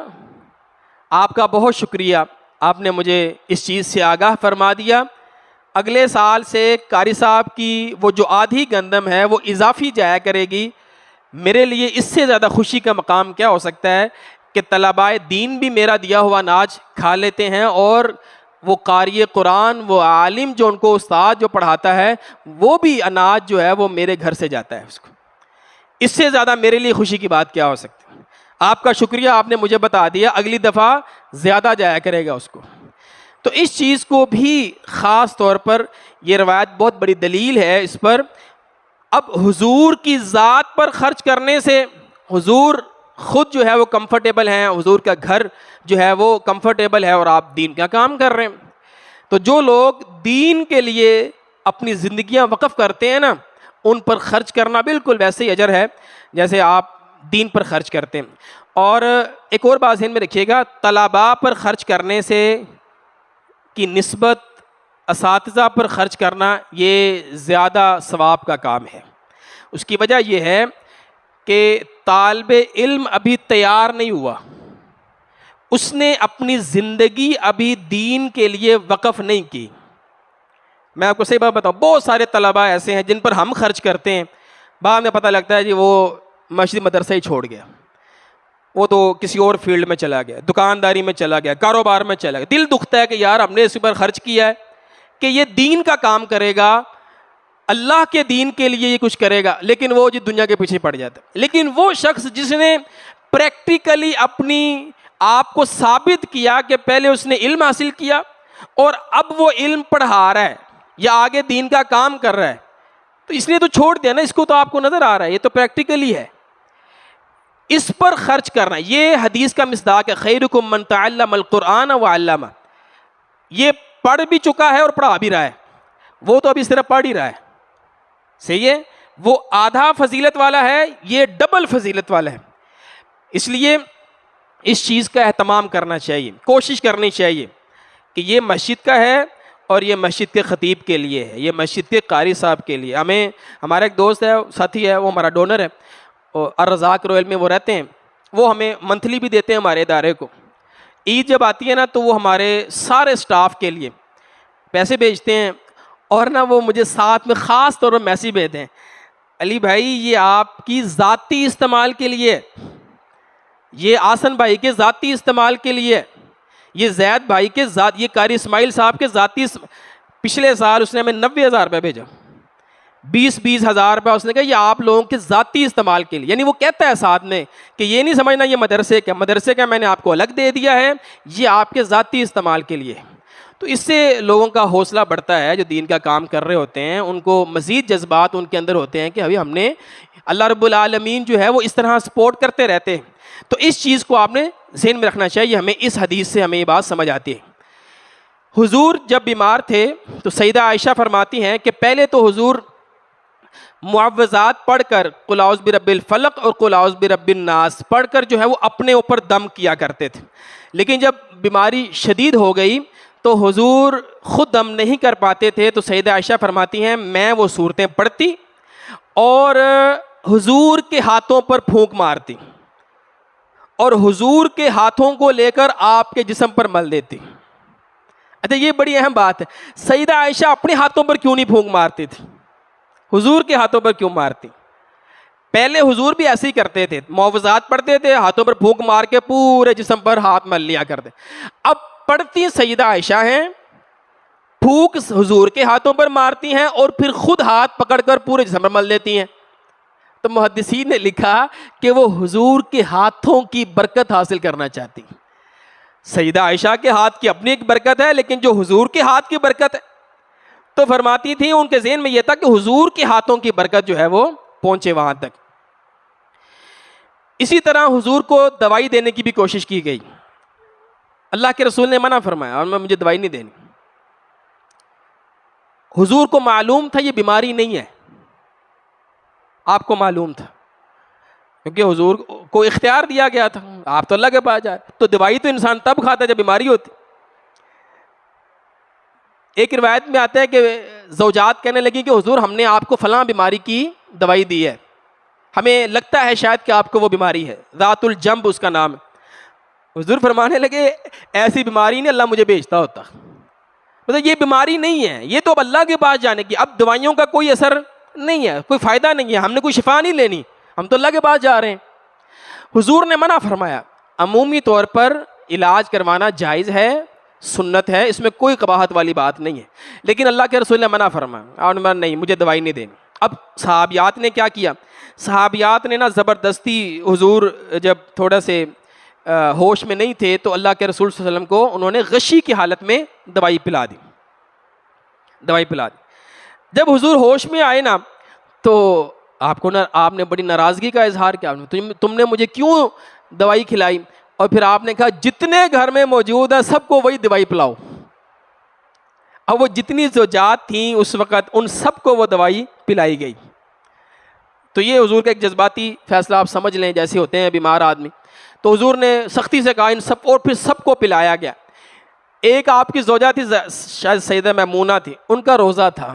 آپ کا بہت شکریہ، آپ نے مجھے اس چیز سے آگاہ فرما دیا. اگلے سال سے قاری صاحب کی وہ جو آدھی گندم ہے وہ اضافی جایا کرے گی. میرے لیے اس سے زیادہ خوشی کا مقام کیا ہو سکتا ہے کہ طلباء دین بھی میرا دیا ہوا اناج کھا لیتے ہیں، اور وہ قاری قرآن، وہ عالم جو ان کو استاد جو پڑھاتا ہے، وہ بھی اناج جو ہے وہ میرے گھر سے جاتا ہے اس کو. اس سے زیادہ میرے لیے خوشی کی بات کیا ہو سکتی ہے. آپ کا شکریہ، آپ نے مجھے بتا دیا، اگلی دفعہ زیادہ جایا کرے گا اس کو. تو اس چیز کو بھی خاص طور پر یہ روایت بہت بڑی دلیل ہے اس پر. اب حضور کی ذات پر خرچ کرنے سے حضور خود جو ہے وہ کمفرٹیبل ہیں، حضور کا گھر جو ہے وہ کمفرٹیبل ہے، اور آپ دین کا کام کر رہے ہیں. تو جو لوگ دین کے لیے اپنی زندگیاں وقف کرتے ہیں نا، ان پر خرچ کرنا بالکل ویسے ہی اجر ہے جیسے آپ دین پر خرچ کرتے ہیں. اور ایک اور بات ذہن میں رکھیے گا، طلباء پر خرچ کرنے سے کی نسبت اساتذہ پر خرچ کرنا یہ زیادہ ثواب کا کام ہے. اس کی وجہ یہ ہے کہ طالب علم ابھی تیار نہیں ہوا، اس نے اپنی زندگی ابھی دین کے لیے وقف نہیں کی. میں آپ کو صحیح بات بتاؤں، بہت سارے طلباء ایسے ہیں جن پر ہم خرچ کرتے ہیں، بعد میں پتہ لگتا ہے جی وہ مسجد مدرسہ ہی چھوڑ گیا، وہ تو کسی اور فیلڈ میں چلا گیا، دکانداری میں چلا گیا، کاروبار میں چلا گیا. دل دکھتا ہے کہ یار ہم نے اس پر خرچ کیا ہے کہ یہ دین کا کام کرے گا، اللہ کے دین کے لیے یہ کچھ کرے گا، لیکن وہ جو دنیا کے پیچھے پڑ جاتا ہے. لیکن وہ شخص جس نے پریکٹیکلی اپنی آپ کو ثابت کیا کہ پہلے اس نے علم حاصل کیا اور اب وہ علم پڑھا رہا ہے یا آگے دین کا کام کر رہا ہے، تو اس نے تو چھوڑ دیا نا، اس کو تو آپ کو نظر آ رہا ہے، یہ تو پریکٹیکلی ہے. اس پر خرچ کرنا یہ حدیث کا مصداق ہے، خیرکم من تعلم القرآن وعلمہ. یہ پڑھ بھی چکا ہے اور پڑھا بھی رہا ہے، وہ تو ابھی صرف پڑھ ہی رہا ہے. صحیح ہے، وہ آدھا فضیلت والا ہے، یہ ڈبل فضیلت والا ہے. اس لیے اس چیز کا اہتمام کرنا چاہیے، کوشش کرنی چاہیے کہ یہ مسجد کا ہے اور یہ مسجد کے خطیب کے لیے ہے، یہ مسجد کے قاری صاحب کے لیے. ہمارا ایک دوست ہے، ساتھی ہے، وہ ہمارا ڈونر ہے، الرزاق رویل میں وہ رہتے ہیں، وہ ہمیں منتھلی بھی دیتے ہیں ہمارے ادارے کو. عید جب آتی ہے نا تو وہ ہمارے سارے سٹاف کے لیے پیسے بھیجتے ہیں، اور نا وہ مجھے ساتھ میں خاص طور پر میسیج بھیجتے ہیں، علی بھائی یہ آپ کی ذاتی استعمال کے لیے، یہ آسن بھائی کے ذاتی استعمال کے لیے، یہ زید بھائی کے ذات، یہ قاری اسماعیل صاحب کے ذاتی. پچھلے سال اس نے ہمیں 90,000 روپے بھیجا، 20,000 روپے اس نے کہا یہ آپ لوگوں کے ذاتی استعمال کے لیے. یعنی وہ کہتا ہے ساتھ میں کہ یہ نہیں سمجھنا یہ مدرسے کا میں نے آپ کو الگ دے دیا ہے، یہ آپ کے ذاتی استعمال کے لیے. تو اس سے لوگوں کا حوصلہ بڑھتا ہے جو دین کا کام کر رہے ہوتے ہیں، ان کو مزید جذبات ان کے اندر ہوتے ہیں کہ ابھی ہم نے اللہ رب العالمین جو ہے وہ اس طرح سپورٹ کرتے رہتے ہیں. تو اس چیز کو آپ نے ذہن میں رکھنا چاہیے. ہمیں اس حدیث سے ہمیں یہ بات سمجھ آتی ہے. حضور جب بیمار تھے تو سیدہ عائشہ فرماتی ہیں کہ پہلے تو حضور معوذات پڑھ کر قل اعوذ برب الفلق اور قل اعوذ برب الناس پڑھ کر جو ہے وہ اپنے اوپر دم کیا کرتے تھے. لیکن جب بیماری شدید ہو گئی تو حضور خود دم نہیں کر پاتے تھے، تو سیدہ عائشہ فرماتی ہیں میں وہ صورتیں پڑھتی اور حضور کے ہاتھوں پر پھونک مارتی اور حضور کے ہاتھوں کو لے کر آپ کے جسم پر مل دیتی. اچھا یہ بڑی اہم بات ہے، سیدہ عائشہ اپنے ہاتھوں پر کیوں نہیں پھونک مارتی تھی، حضور کے ہاتھوں پر کیوں مارتی؟ پہلے حضور بھی ایسے ہی کرتے تھے، معوذات پڑھتے تھے، ہاتھوں پر پھونک مار کے پورے جسم پر ہاتھ مل لیا کرتے. اب پڑھتی سیدہ عائشہ ہیں، پھونک حضور کے ہاتھوں پر مارتی ہیں اور پھر خود ہاتھ پکڑ کر پورے جسم پر مل دیتی ہیں. تو محدثین نے لکھا کہ وہ حضور کے ہاتھوں کی برکت حاصل کرنا چاہتی. سیدہ عائشہ کے ہاتھ کی اپنی ایک برکت ہے، لیکن جو حضور کے ہاتھ کی برکت ہے، تو فرماتی تھی ان کے ذہن میں یہ تھا کہ حضور کے ہاتھوں کی برکت جو ہے وہ پہنچے وہاں تک. اسی طرح حضور کو دوائی دینے کی بھی کوشش کی گئی. اللہ کے رسول نے منع فرمایا اور مجھے دوائی نہیں دینی. حضور کو معلوم تھا یہ بیماری نہیں ہے، آپ کو معلوم تھا، کیونکہ حضور کو اختیار دیا گیا تھا، آپ تو اللہ کے پاس جائے. تو دوائی تو انسان تب کھاتا ہے جب بیماری ہوتی. ایک روایت میں آتا ہے کہ زوجات کہنے لگی کہ حضور ہم نے آپ کو فلاں بیماری کی دوائی دی ہے، ہمیں لگتا ہے شاید کہ آپ کو وہ بیماری ہے، ذات الجنب اس کا نام ہے. حضور فرمانے لگے ایسی بیماری نہیں، اللہ مجھے بھیجتا ہوتا. مطلب یہ بیماری نہیں ہے، یہ تو اب اللہ کے پاس جانے کی، اب دوائیوں کا کوئی اثر نہیں ہے، کوئی فائدہ نہیں ہے، ہم نے کوئی شفا نہیں لینی، ہم تو اللہ کے پاس جا رہے ہیں. حضور نے منع فرمایا. عمومی طور پر علاج کروانا جائز ہے، سنت ہے، اس میں کوئی قباحت والی بات نہیں ہے، لیکن اللہ کے رسول نے منع فرمایا اور نہیں مجھے دوائی نہیں دینی. اب صحابیات نے کیا کیا؟ صحابیات نے نا زبردستی، حضور جب تھوڑا سے ہوش میں نہیں تھے تو اللہ کے رسول صلی اللہ علیہ وسلم کو انہوں نے غشی کی حالت میں دوائی پلا دی. جب حضور ہوش میں آئے نا تو آپ نے بڑی ناراضگی کا اظہار کیا، تم نے مجھے کیوں دوائی کھلائی؟ اور پھر آپ نے کہا جتنے گھر میں موجود ہیں سب کو وہی دوائی پلاؤ. اب وہ جتنی زوجات تھیں اس وقت ان سب کو وہ دوائی پلائی گئی. تو یہ حضور کا ایک جذباتی فیصلہ آپ سمجھ لیں، جیسے ہوتے ہیں بیمار آدمی. تو حضور نے سختی سے کہا ان سب، اور پھر سب کو پلایا گیا. ایک آپ کی زوجہ تھی، شاید سیدہ میمونہ تھی، ان کا روزہ تھا،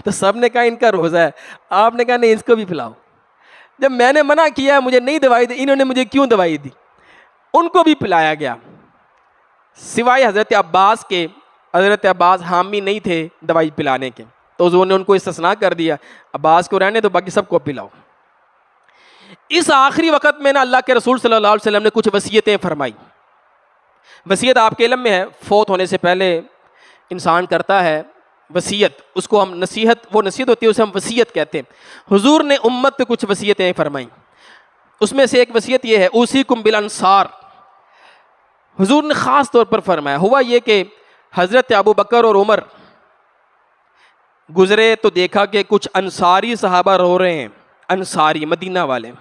تو سب نے کہا ان کا روزہ ہے. آپ نے کہا نہیں اس کو بھی پلاؤ. جب میں نے منع کیا مجھے نہیں دوائی دی، انہوں نے مجھے کیوں دوائی دی؟ ان کو بھی پلایا گیا، سوائے حضرت عباس کے. حضرت عباس حامی نہیں تھے دوائی پلانے کے، تو حضور نے ان کو استثناء کر دیا، عباس کو رہنے تو باقی سب کو پلاؤ. اس آخری وقت میں نا اللہ کے رسول صلی اللہ علیہ وسلم نے کچھ وصیتیں فرمائی. وصیت آپ کے علم میں ہے، فوت ہونے سے پہلے انسان کرتا ہے وصیت، اس کو ہم نصیحت، وہ نصیحت ہوتی ہے اسے ہم وصیت کہتے ہیں. حضور نے امت پہ کچھ وصیتیں فرمائیں. اس میں سے ایک وصیت یہ ہے اوصیکم بالانصار. حضور نے خاص طور پر فرمایا. ہوا یہ کہ حضرت ابو بکر اور عمر گزرے تو دیکھا کہ کچھ انصاری صحابہ رو رہے ہیں، انصاری مدینہ والے.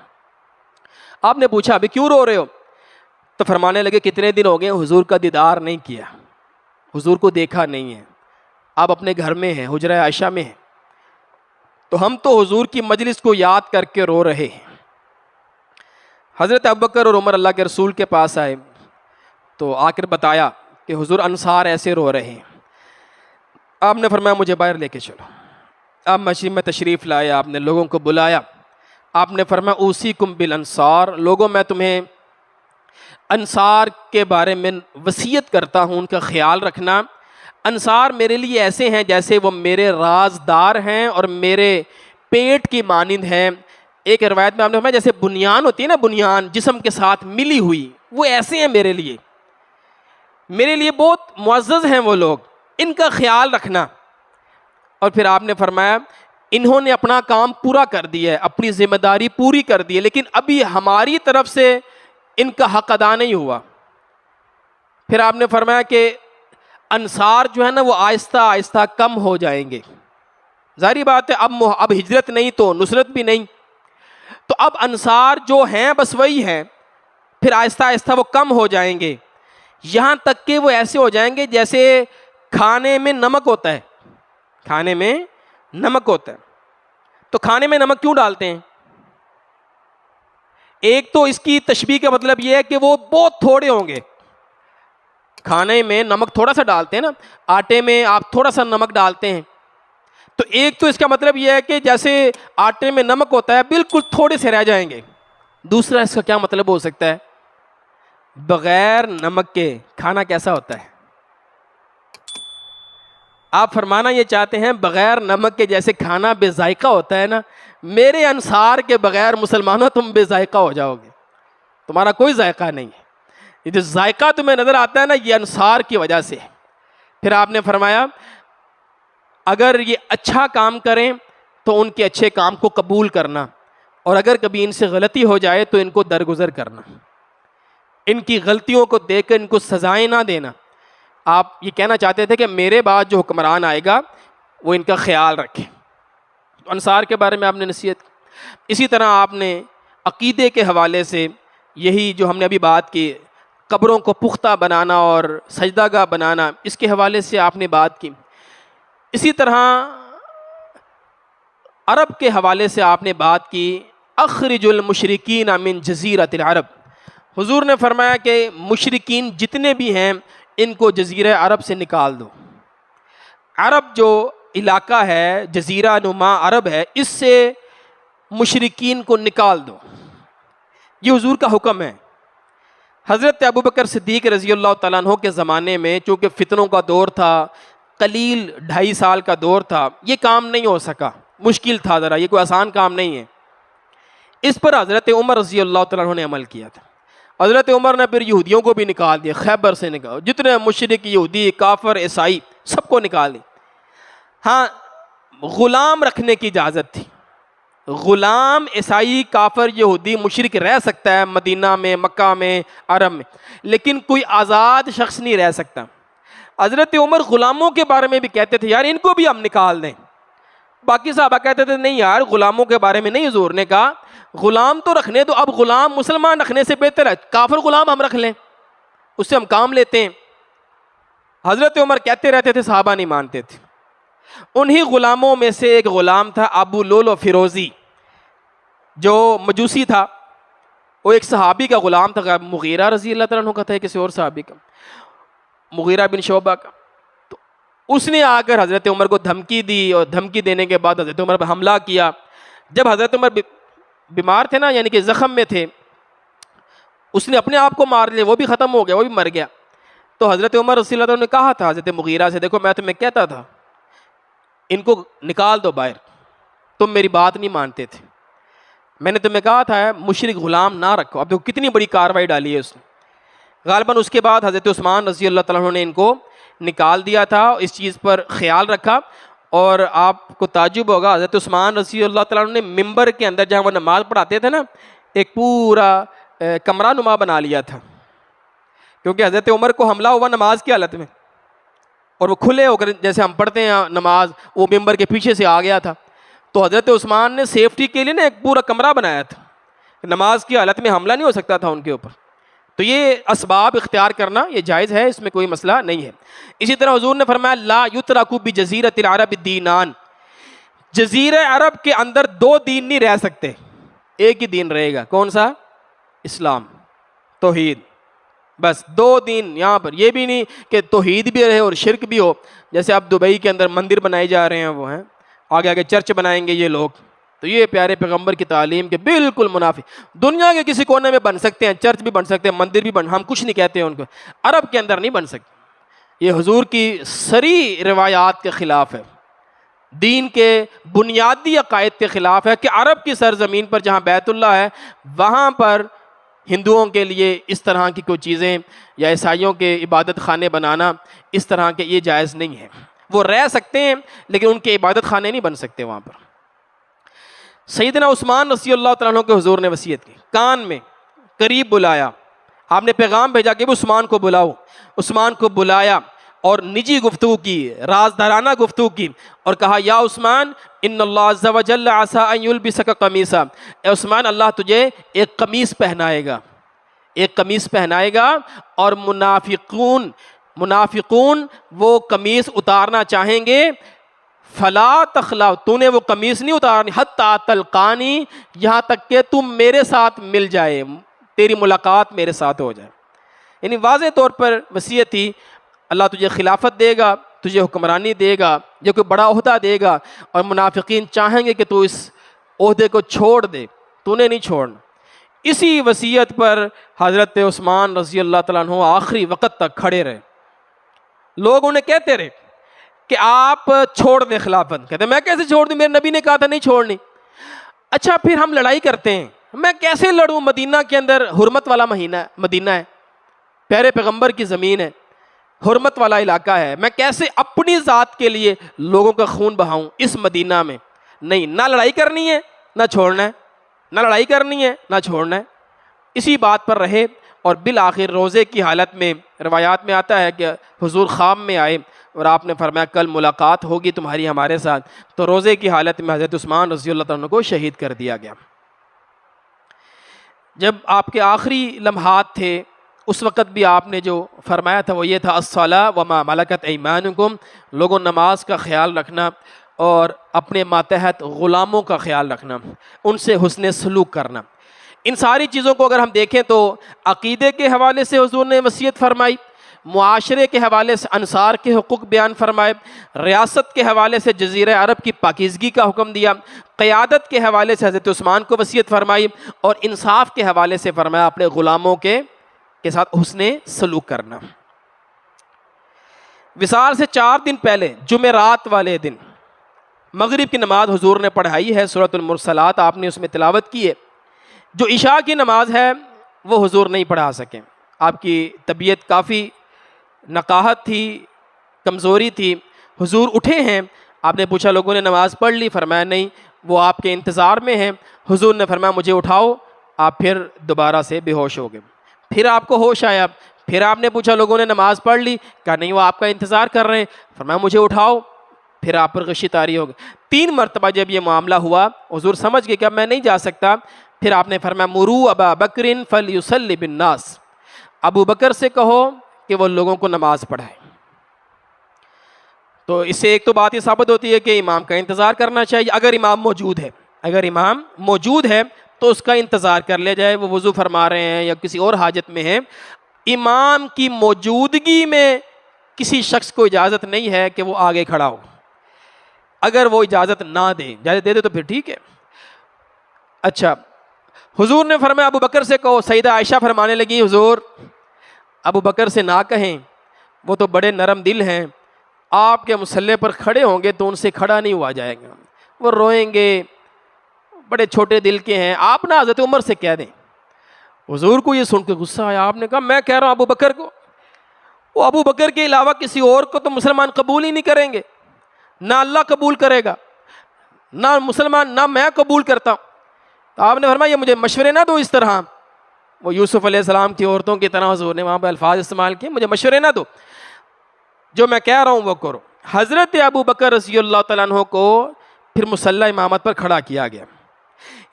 آپ نے پوچھا ابھی کیوں رو رہے ہو؟ تو فرمانے لگے کتنے دن ہو گئے حضور کا دیدار نہیں کیا، حضور کو دیکھا نہیں ہے، آپ اپنے گھر میں ہیں، حجرہ عائشہ میں ہیں، تو ہم تو حضور کی مجلس کو یاد کر کے رو رہے ہیں. حضرت ابوبکر اور عمر اللہ کے رسول کے پاس آئے تو آ کر بتایا کہ حضور انصار ایسے رو رہے ہیں. آپ نے فرمایا مجھے باہر لے کے چلو. آپ مسجد میں تشریف لائے، آپ نے لوگوں کو بلایا، آپ نے فرمایا اوصیکم بالانصار، لوگوں میں تمہیں انصار کے بارے میں وصیت کرتا ہوں، ان کا خیال رکھنا. انصار میرے لیے ایسے ہیں جیسے وہ میرے رازدار ہیں اور میرے پیٹ کی مانند ہیں. ایک روایت میں آپ نے فرمایا جیسے بنیان ہوتی ہے نا، بنیان جسم کے ساتھ ملی ہوئی، وہ ایسے ہیں میرے لیے بہت معزز ہیں وہ لوگ، ان کا خیال رکھنا. اور پھر آپ نے فرمایا انہوں نے اپنا کام پورا کر دیا ہے، اپنی ذمہ داری پوری کر دی ہے، لیکن ابھی ہماری طرف سے ان کا حق ادا نہیں ہوا. پھر آپ نے فرمایا کہ انصار جو ہے نا وہ آہستہ آہستہ کم ہو جائیں گے. ظاہری بات ہے اب ہجرت نہیں تو نصرت بھی نہیں، تو اب انصار جو ہیں بس وہی ہیں، پھر آہستہ آہستہ وہ کم ہو جائیں گے، یہاں تک کہ وہ ایسے ہو جائیں گے جیسے کھانے میں نمک ہوتا ہے. کھانے میں نمک ہوتا ہے تو کھانے میں نمک کیوں ڈالتے ہیں؟ ایک تو اس کی تشبیہ کا مطلب یہ ہے کہ وہ بہت تھوڑے ہوں گے. کھانے میں نمک تھوڑا سا ڈالتے ہیں نا، آٹے میں آپ تھوڑا سا نمک ڈالتے ہیں، تو ایک تو اس کا مطلب یہ ہے کہ جیسے آٹے میں نمک ہوتا ہے بالکل تھوڑے سے رہ جائیں گے. دوسرا اس کا کیا مطلب ہو سکتا ہے؟ بغیر نمک کے کھانا کیسا ہوتا ہے؟ آپ فرمانا یہ چاہتے ہیں بغیر نمک کے جیسے کھانا بے ذائقہ ہوتا ہے نا، میرے انصار کے بغیر مسلمانوں تم بے ذائقہ ہو جاؤ گے، تمہارا کوئی ذائقہ نہیں ہے۔ یہ جو ذائقہ تمہیں نظر آتا ہے نا، یہ انصار کی وجہ سے ہے۔ پھر آپ نے فرمایا اگر یہ اچھا کام کریں تو ان کے اچھے کام کو قبول کرنا، اور اگر کبھی ان سے غلطی ہو جائے تو ان کو درگزر کرنا، ان کی غلطیوں کو دیکھ کر ان کو سزائیں نہ دینا۔ آپ یہ کہنا چاہتے تھے کہ میرے بعد جو حکمران آئے گا وہ ان کا خیال رکھے۔ انصار کے بارے میں آپ نے نصیحت کی۔ اسی طرح آپ نے عقیدے کے حوالے سے یہی جو ہم نے ابھی بات کی، قبروں کو پختہ بنانا اور سجدہ گاہ بنانا، اس کے حوالے سے آپ نے بات کی۔ اسی طرح عرب کے حوالے سے آپ نے بات کی، اخرج المشرکین من جزیرۃ العرب۔ حضور نے فرمایا کہ مشرکین جتنے بھی ہیں ان کو جزیرہ عرب سے نکال دو۔ عرب جو علاقہ ہے، جزیرہ نما عرب ہے، اس سے مشرکین کو نکال دو، یہ حضور کا حکم ہے۔ حضرت ابوبکر صدیق رضی اللہ تعالیٰ عنہ کے زمانے میں چونکہ فتنوں کا دور تھا، قلیل 2.5 سال کا دور تھا، یہ کام نہیں ہو سکا، مشکل تھا ذرا، یہ کوئی آسان کام نہیں ہے۔ اس پر حضرت عمر رضی اللہ تعالیٰ عنہ نے عمل کیا تھا۔ حضرت عمر نے پھر یہودیوں کو بھی نکال دیا، خیبر سے نکال، جتنے مشرک یہودی کافر عیسائی سب کو نکال دی۔ ہاں غلام رکھنے کی اجازت تھی، غلام عیسائی کافر یہودی مشرک رہ سکتا ہے مدینہ میں، مکہ میں، عرب میں، لیکن کوئی آزاد شخص نہیں رہ سکتا۔ حضرت عمر غلاموں کے بارے میں بھی کہتے تھے یار ان کو بھی ہم نکال دیں۔ باقی صحابہ کہتے تھے نہیں یار غلاموں کے بارے میں نہیں، حضور نے کہا غلام تو رکھنے تو اب غلام مسلمان رکھنے سے بہتر ہے کافر غلام ہم رکھ لیں، اس سے ہم کام لیتے ہیں۔ حضرت عمر کہتے رہتے تھے، صحابہ نہیں مانتے تھے۔ انہی غلاموں میں سے ایک غلام تھا ابو لولو فیروزی، جو مجوسی تھا، وہ ایک صحابی کا غلام تھا، مغیرہ رضی اللہ تعالیٰ عنہ کا تھا، کسی اور صحابی کا، مغیرہ بن شعبہ کا۔ تو اس نے آ کر حضرت عمر کو دھمکی دی، اور دھمکی دینے کے بعد حضرت عمر پر حملہ کیا۔ جب حضرت عمر بیمار تھے نا، یعنی کہ زخم میں تھے، اس نے اپنے آپ کو مار لیا، وہ بھی ختم ہو گیا، وہ بھی مر گیا۔ تو حضرت عمر رضی اللہ عنہ نے کہا تھا حضرت مغیرہ سے، دیکھو میں تمہیں کہتا تھا ان کو نکال دو باہر، تم میری بات نہیں مانتے تھے، میں نے تمہیں کہا تھا مشرک غلام نہ رکھو۔ اب دیکھو کتنی بڑی کارروائی ڈالی ہے اس نے۔ غالباً اس کے بعد حضرت عثمان رضی اللہ تعالیٰ عنہ نے ان کو نکال دیا تھا، اس چیز پر خیال رکھا۔ اور آپ کو تعجب ہوگا، حضرت عثمان رضی اللہ تعالیٰ عنہ نے ممبر کے اندر جہاں وہ نماز پڑھاتے تھے نا، ایک پورا کمرہ نما بنا لیا تھا، کیونکہ حضرت عمر کو حملہ ہوا نماز کی حالت میں، اور وہ کھلے ہو کر جیسے ہم پڑھتے ہیں نماز، وہ ممبر کے پیچھے سے آ گیا تھا۔ تو حضرت عثمان نے سیفٹی کے لیے نا ایک پورا کمرہ بنایا تھا، نماز کی حالت میں حملہ نہیں ہو سکتا تھا ان کے اوپر۔ تو یہ اسباب اختیار کرنا یہ جائز ہے، اس میں کوئی مسئلہ نہیں ہے۔ اسی طرح حضور نے فرمایا لا یترک بجزیرۃ العرب دینان، جزیرہ عرب کے اندر 2 دین نہیں رہ سکتے، ایک ہی دین رہے گا۔ کون سا؟ اسلام، توحید، بس 2 دین یہاں پر۔ یہ بھی نہیں کہ توحید بھی رہے اور شرک بھی ہو، جیسے اب دبئی کے اندر مندر بنائے جا رہے ہیں، وہ ہیں آگے آگے چرچ بنائیں گے یہ لوگ، تو یہ پیارے پیغمبر کی تعلیم کے بالکل منافی۔ دنیا کے کسی کونے میں بن سکتے ہیں، چرچ بھی بن سکتے ہیں، مندر بھی ہم کچھ نہیں کہتے ہیں ان کو، عرب کے اندر نہیں بن سکتے۔ یہ حضور کی صریح روایات کے خلاف ہے، دین کے بنیادی عقائد کے خلاف ہے کہ عرب کی سرزمین پر جہاں بیت اللہ ہے وہاں پر ہندوؤں کے لیے اس طرح کی کوئی چیزیں یا عیسائیوں کے عبادت خانے بنانا اس طرح کے یہ جائز نہیں ہے۔ وہ رہ سکتے ہیں لیکن ان کے عبادت خانے نہیں بن سکتے وہاں پر۔ سیدنا عثمان رضی اللہ تعالیٰ عنہ کے حضور نے وصیت کی، کان میں قریب بلایا، آپ نے پیغام بھیجا کہ عثمان کو بلاؤ۔ عثمان کو بلایا اور نجی گفتگو کی، رازدارانہ گفتگو کی، اور کہا یا عثمان ان اللہ عز و جل عسیٰ ان یلبسک قمیصا، اے عثمان اللہ تجھے ایک قمیص پہنائے گا، ایک قمیص پہنائے گا، اور منافقون وہ قمیص اتارنا چاہیں گے، فلا تخلا، تو نے وہ قمیص نہیں اتارنی، حتی تلقانی، یہاں تک کہ تم میرے ساتھ مل جائے، تیری ملاقات میرے ساتھ ہو جائے۔ یعنی واضح طور پر وصیت تھی، اللہ تجھے خلافت دے گا، تجھے حکمرانی دے گا، یہ کوئی بڑا عہدہ دے گا، اور منافقین چاہیں گے کہ تو اس عہدے کو چھوڑ دے، تو نے نہیں چھوڑنا۔ اسی وصیت پر حضرت عثمان رضی اللہ تعالیٰ عنہ آخری وقت تک کھڑے رہے۔ لوگ انہیں کہتے رہے کہ آپ چھوڑ دیں خلافت. کہتے ہیں میں کیسے چھوڑ دوں, میرے نبی نے کہا تھا نہیں چھوڑنی. اچھا پھر ہم لڑائی کرتے ہیں, میں کیسے لڑوں, مدینہ کے اندر حرمت والا مہینہ ہے, مدینہ ہے, پیارے پیغمبر کی زمین ہے, حرمت والا علاقہ ہے, میں کیسے اپنی ذات کے لیے لوگوں کا خون بہاؤں اس مدینہ میں. نہیں, نہ لڑائی کرنی ہے نہ چھوڑنا ہے, نہ لڑائی کرنی ہے نہ چھوڑنا ہے. اسی بات پر رہے اور بالآخر روزے کی حالت میں روایات میں آتا ہے کہ حضور خواب میں آئے اور آپ نے فرمایا کل ملاقات ہوگی تمہاری ہمارے ساتھ. تو روزے کی حالت میں حضرت عثمان رضی اللہ تعالیٰ عنہ کو شہید کر دیا گیا. جب آپ کے آخری لمحات تھے اس وقت بھی آپ نے جو فرمایا تھا وہ یہ تھا الصلاۃ وما ملکت ایمانکم, لوگوں نماز کا خیال رکھنا اور اپنے ماتحت غلاموں کا خیال رکھنا, ان سے حسن سلوک کرنا. ان ساری چیزوں کو اگر ہم دیکھیں تو عقیدے کے حوالے سے حضور نے وصیت فرمائی, معاشرے کے حوالے سے انصار کے حقوق بیان فرمائے, ریاست کے حوالے سے جزیرہ عرب کی پاکیزگی کا حکم دیا, قیادت کے حوالے سے حضرت عثمان کو وصیت فرمائی, اور انصاف کے حوالے سے فرمایا اپنے غلاموں کے ساتھ حسن سلوک کرنا. وصال سے 4 دن پہلے جمعرات والے دن مغرب کی نماز حضور نے پڑھائی ہے, سورۃ المرسلات آپ نے اس میں تلاوت کی ہے. جو عشاء کی نماز ہے وہ حضور نہیں پڑھا سکے, آپ کی طبیعت کافی نقاہت تھی, کمزوری تھی. حضور اٹھے ہیں, آپ نے پوچھا لوگوں نے نماز پڑھ لی, فرمایا نہیں وہ آپ کے انتظار میں ہیں. حضور نے فرمایا مجھے اٹھاؤ, آپ پھر دوبارہ سے بے ہوش ہو گئے. پھر آپ کو ہوش آیا, پھر آپ نے پوچھا لوگوں نے نماز پڑھ لی, کہا نہیں وہ آپ کا انتظار کر رہے ہیں. فرمایا مجھے اٹھاؤ, پھر آپ پر غشی طاری ہو گئی. 3 مرتبہ جب یہ معاملہ ہوا حضور سمجھ گئے کہ اب میں نہیں جا سکتا. پھر آپ نے فرمایا مروا ابا بکر فلیصلی بالناس, ابو بکر سے کہو کہ وہ لوگوں کو نماز پڑھائے. تو اس سے ایک تو بات یہ ثابت ہوتی ہے کہ امام کا انتظار کرنا چاہیے اگر امام موجود ہے. اگر امام موجود ہے تو اس کا انتظار کر لیا جائے, وہ وضو فرما رہے ہیں یا کسی اور حاجت میں ہیں. امام کی موجودگی میں کسی شخص کو اجازت نہیں ہے کہ وہ آگے کھڑا ہو. اگر وہ اجازت نہ دے, اجازت دے دے تو پھر ٹھیک ہے. اچھا حضور نے فرمایا ابو بکر سے کہو. سیدہ عائشہ فرمانے لگی حضور ابو بکر سے نہ کہیں, وہ تو بڑے نرم دل ہیں, آپ کے مصلی پر کھڑے ہوں گے تو ان سے کھڑا نہیں ہوا جائے گا, وہ روئیں گے, بڑے چھوٹے دل کے ہیں, آپ نہ حضرت عمر سے کہہ دیں. حضور کو یہ سن کے غصہ آیا, آپ نے کہا میں کہہ رہا ہوں ابو بکر کو, وہ ابو بکر کے علاوہ کسی اور کو تو مسلمان قبول ہی نہیں کریں گے, نہ اللہ قبول کرے گا نہ مسلمان, نہ میں قبول کرتا ہوں. تو آپ نے فرمایا یہ مجھے مشورے نہ دو اس طرح, وہ یوسف علیہ السلام کی عورتوں کی طرح حضور نے وہاں پہ الفاظ استعمال کیے, مجھے مشورے نہ دو, جو میں کہہ رہا ہوں وہ کرو. حضرت ابو بکر رضی اللہ تعالیٰ عنہ کو پھر مصلی امامت پر کھڑا کیا گیا.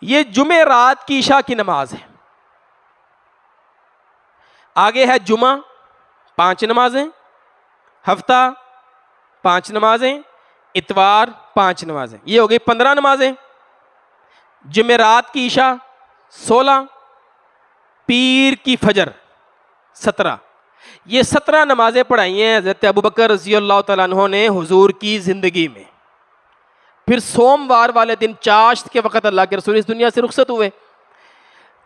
یہ جمعرات کی عشاء کی نماز ہے. آگے ہے جمعہ 5 نمازیں, ہفتہ 5 نمازیں, اتوار 5 نمازیں, یہ ہو گئی 15 نمازیں. جمعرات کی عشاء 16, پیر کی فجر 17. یہ 17 نمازیں پڑھائی ہیں حضرت ابوبکر رضی اللہ تعالیٰ عنہ نے حضور کی زندگی میں. پھر سوموار والے دن چاشت کے وقت اللہ کے رسول اس دنیا سے رخصت ہوئے.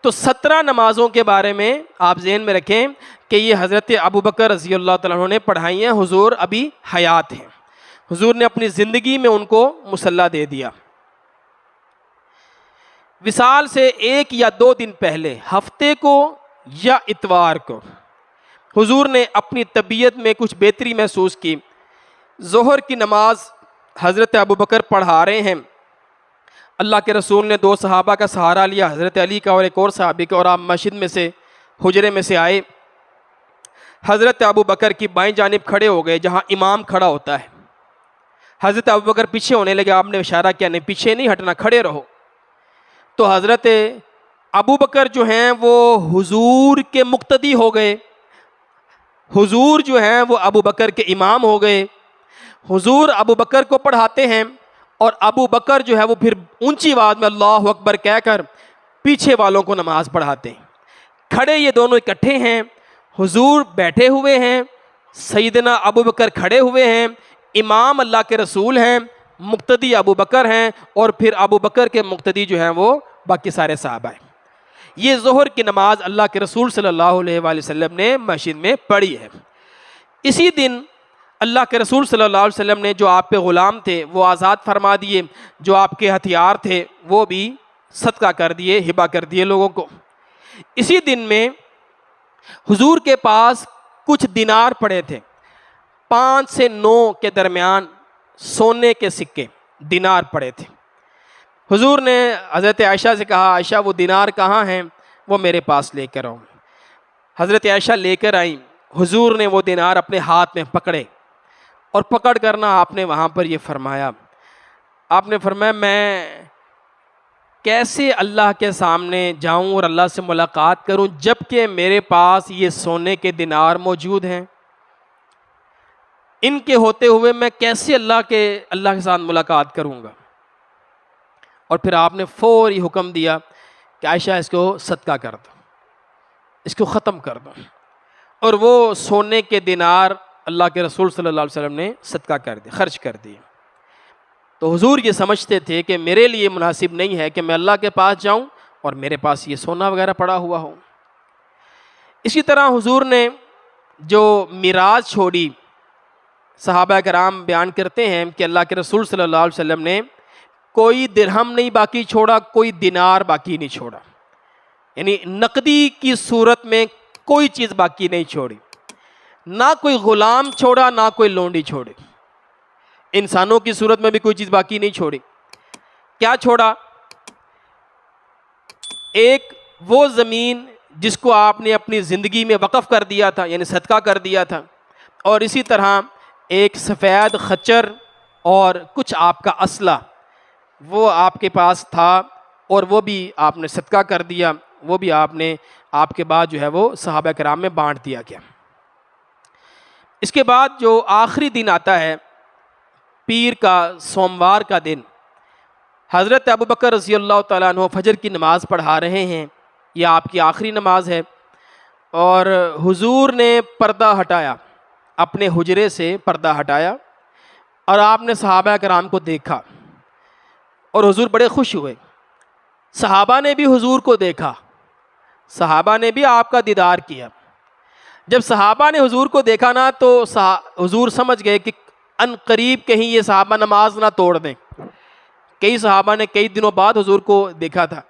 تو 17 نمازوں کے بارے میں آپ ذہن میں رکھیں کہ یہ حضرت ابوبکر رضی اللہ تعالیٰ عنہ نے پڑھائی ہیں. حضور ابھی حیات ہیں, حضور نے اپنی زندگی میں ان کو مصلی دے دیا. وصال سے 1 یا 2 دن پہلے ہفتے کو یا اتوار کو حضور نے اپنی طبیعت میں کچھ بہتری محسوس کی. ظہر کی نماز حضرت ابوبکر پڑھا رہے ہیں, اللہ کے رسول نے 2 صحابہ کا سہارا لیا, حضرت علی کا اور ایک اور صحابی کا, اور آپ مسجد میں سے حجرے میں سے آئے. حضرت ابوبکر کی بائیں جانب کھڑے ہو گئے جہاں امام کھڑا ہوتا ہے. حضرت ابوبکر پیچھے ہونے لگے, آپ نے اشارہ کیا نہیں پیچھے نہیں ہٹنا, کھڑے رہو. تو حضرت ابوبکر جو ہیں وہ حضور کے مقتدی ہو گئے, حضور جو ہیں وہ ابوبکر کے امام ہو گئے. حضور ابوبکر کو پڑھاتے ہیں اور ابوبکر جو ہے وہ پھر اونچی آواز میں اللہ اکبر کہہ کر پیچھے والوں کو نماز پڑھاتے ہیں. کھڑے یہ دونوں اکٹھے ہیں, حضور بیٹھے ہوئے ہیں, سیدنا ابوبکر کھڑے ہوئے ہیں, امام اللہ کے رسول ہیں, مقتدی ابوبکر ہیں, اور پھر ابوبکر کے مقتدی جو ہیں وہ باقی سارے صحابہ ہیں. یہ ظہر کی نماز اللہ کے رسول صلی اللہ علیہ وآلہ وسلم نے مسجد میں پڑھی ہے. اسی دن اللہ کے رسول صلی اللہ علیہ وسلم نے جو آپ پہ غلام تھے وہ آزاد فرما دیے، جو آپ کے ہتھیار تھے وہ بھی صدقہ کر دیے، ہبہ کر دیے لوگوں کو۔ اسی دن میں حضور کے پاس کچھ دینار پڑے تھے، 5 سے 9 کے درمیان سونے کے سکے دینار پڑے تھے۔ حضور نے حضرت عائشہ سے کہا، عائشہ وہ دینار کہاں ہیں؟ وہ میرے پاس لے کر آؤ۔ حضرت عائشہ لے کر آئیں، حضور نے وہ دینار اپنے ہاتھ میں پکڑے، اور پکڑ کرنا آپ نے وہاں پر یہ فرمایا، آپ نے فرمایا میں کیسے اللہ کے سامنے جاؤں اور اللہ سے ملاقات کروں جبکہ میرے پاس یہ سونے کے دینار موجود ہیں؟ ان کے ہوتے ہوئے میں کیسے اللہ کے ساتھ ملاقات کروں گا؟ اور پھر آپ نے فوری حکم دیا کہ عائشہ اس کو صدقہ کر دو، اس کو ختم کر دو، اور وہ سونے کے دینار اللہ کے رسول صلی اللہ علیہ وسلم نے صدقہ کر دی، خرچ کر دی۔ تو حضور یہ سمجھتے تھے کہ میرے لیے مناسب نہیں ہے کہ میں اللہ کے پاس جاؤں اور میرے پاس یہ سونا وغیرہ پڑا ہوا ہو۔ اسی طرح حضور نے جو میراث چھوڑی، صحابہ کرام بیان کرتے ہیں کہ اللہ کے رسول صلی اللہ علیہ وسلم نے کوئی درہم نہیں باقی چھوڑا، کوئی دینار باقی نہیں چھوڑا، یعنی نقدی کی صورت میں کوئی چیز باقی نہیں چھوڑی، نہ کوئی غلام چھوڑا نہ کوئی لونڈی چھوڑی، انسانوں کی صورت میں بھی کوئی چیز باقی نہیں چھوڑی۔ کیا چھوڑا؟ ایک وہ زمین جس کو آپ نے اپنی زندگی میں وقف کر دیا تھا، یعنی صدقہ کر دیا تھا، اور اسی طرح ایک سفید خچر اور کچھ آپ کا اسلحہ وہ آپ کے پاس تھا، اور وہ بھی آپ نے صدقہ کر دیا، وہ بھی آپ کے بعد جو ہے وہ صحابہ کرام میں بانٹ دیا گیا۔ اس کے بعد جو آخری دن آتا ہے، پیر کا سوموار کا دن، حضرت ابوبکر رضی اللہ تعالیٰ عنہ فجر کی نماز پڑھا رہے ہیں، یہ آپ کی آخری نماز ہے، اور حضور نے پردہ ہٹایا، اپنے حجرے سے پردہ ہٹایا، اور آپ نے صحابہ کرام کو دیکھا، اور حضور بڑے خوش ہوئے۔ صحابہ نے بھی حضور کو دیکھا، صحابہ نے بھی آپ کا دیدار کیا۔ جب صحابہ نے حضور کو دیکھا نا تو حضور سمجھ گئے کہ ان قریب کہیں یہ صحابہ نماز نہ توڑ دیں۔ کئی صحابہ نے کئی دنوں بعد حضور کو دیکھا تھا،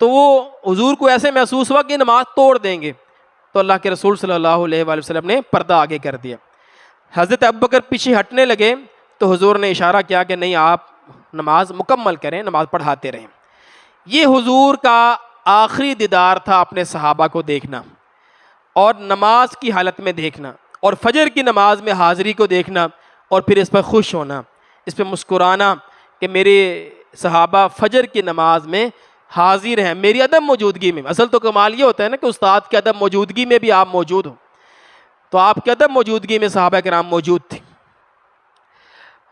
تو وہ حضور کو ایسے محسوس ہوا کہ نماز توڑ دیں گے، تو اللہ کے رسول صلی اللہ علیہ وآلہ وسلم نے پردہ آگے کر دیا۔ حضرت ابوبکر پیچھے ہٹنے لگے تو حضور نے اشارہ کیا کہ نہیں، آپ نماز مکمل کریں، نماز پڑھاتے رہیں۔ یہ حضور کا آخری دیدار تھا، اپنے صحابہ کو دیکھنا اور نماز کی حالت میں دیکھنا، اور فجر کی نماز میں حاضری کو دیکھنا، اور پھر اس پر خوش ہونا، اس پہ مسکرانا کہ میرے صحابہ فجر کی نماز میں حاضر ہیں میری عدم موجودگی میں۔ اصل تو کمال یہ ہوتا ہے نا کہ استاد کی عدم موجودگی میں بھی آپ موجود ہو، تو آپ کی عدم موجودگی میں صحابہ کرام موجود تھے۔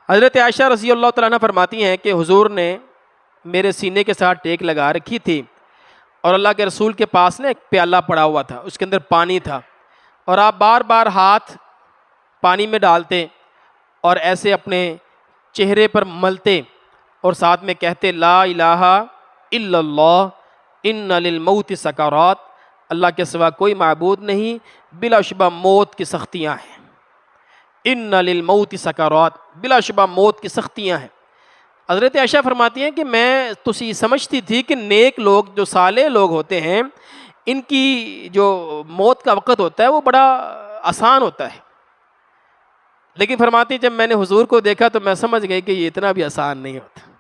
حضرت عائشہ رضی اللہ تعالیٰ عنہ فرماتی ہیں کہ حضور نے میرے سینے کے ساتھ ٹیک لگا رکھی تھی، اور اللہ کے رسول کے پاس نے ایک پیالہ پڑا ہوا تھا، اس کے اندر پانی تھا، اور آپ بار بار ہاتھ پانی میں ڈالتے اور ایسے اپنے چہرے پر ملتے اور ساتھ میں کہتے لا الہ الا اللہ ان للموت سکرات، اللہ کے سوا کوئی معبود نہیں، بلا شبہ موت کی سختیاں ہیں، ان للموت سکرات، بلا شبہ موت کی سختیاں ہیں۔ حضرت عائشہ فرماتی ہیں کہ میں تو یہ سمجھتی تھی کہ نیک لوگ، جو صالح لوگ ہوتے ہیں، ان کی جو موت کا وقت ہوتا ہے وہ بڑا آسان ہوتا ہے، لیکن فرماتی جب میں نے حضور کو دیکھا تو میں سمجھ گئی کہ یہ اتنا بھی آسان نہیں ہوتا،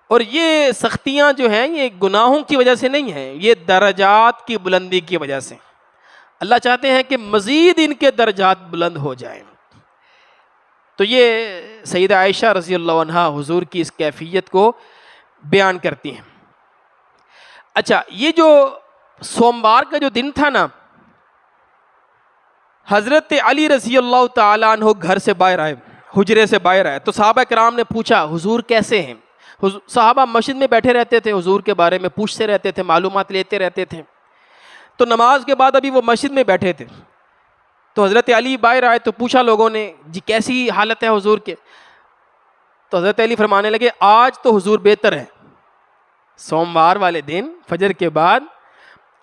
اور یہ سختیاں جو ہیں یہ گناہوں کی وجہ سے نہیں ہیں، یہ درجات کی بلندی کی وجہ سے۔ اللہ چاہتے ہیں کہ مزید ان کے درجات بلند ہو جائیں۔ تو یہ سیدہ عائشہ رضی اللہ عنہا حضور کی اس کیفیت کو بیان کرتی ہیں۔ اچھا، یہ جو سوموار کا جو دن تھا نا، حضرت علی رضی اللہ تعالیٰ عنہ گھر سے باہر آئے، حجرے سے باہر آئے، تو صحابہ کرام نے پوچھا حضور کیسے ہیں؟ صحابہ مسجد میں بیٹھے رہتے تھے، حضور کے بارے میں پوچھتے رہتے تھے، معلومات لیتے رہتے تھے، تو نماز کے بعد ابھی وہ مسجد میں بیٹھے تھے، تو حضرت علی باہر آئے تو پوچھا لوگوں نے جی کیسی حالت ہے حضور کے؟ تو حضرت علی فرمانے لگے آج تو حضور بہتر ہے۔ سوموار والے دن فجر کے بعد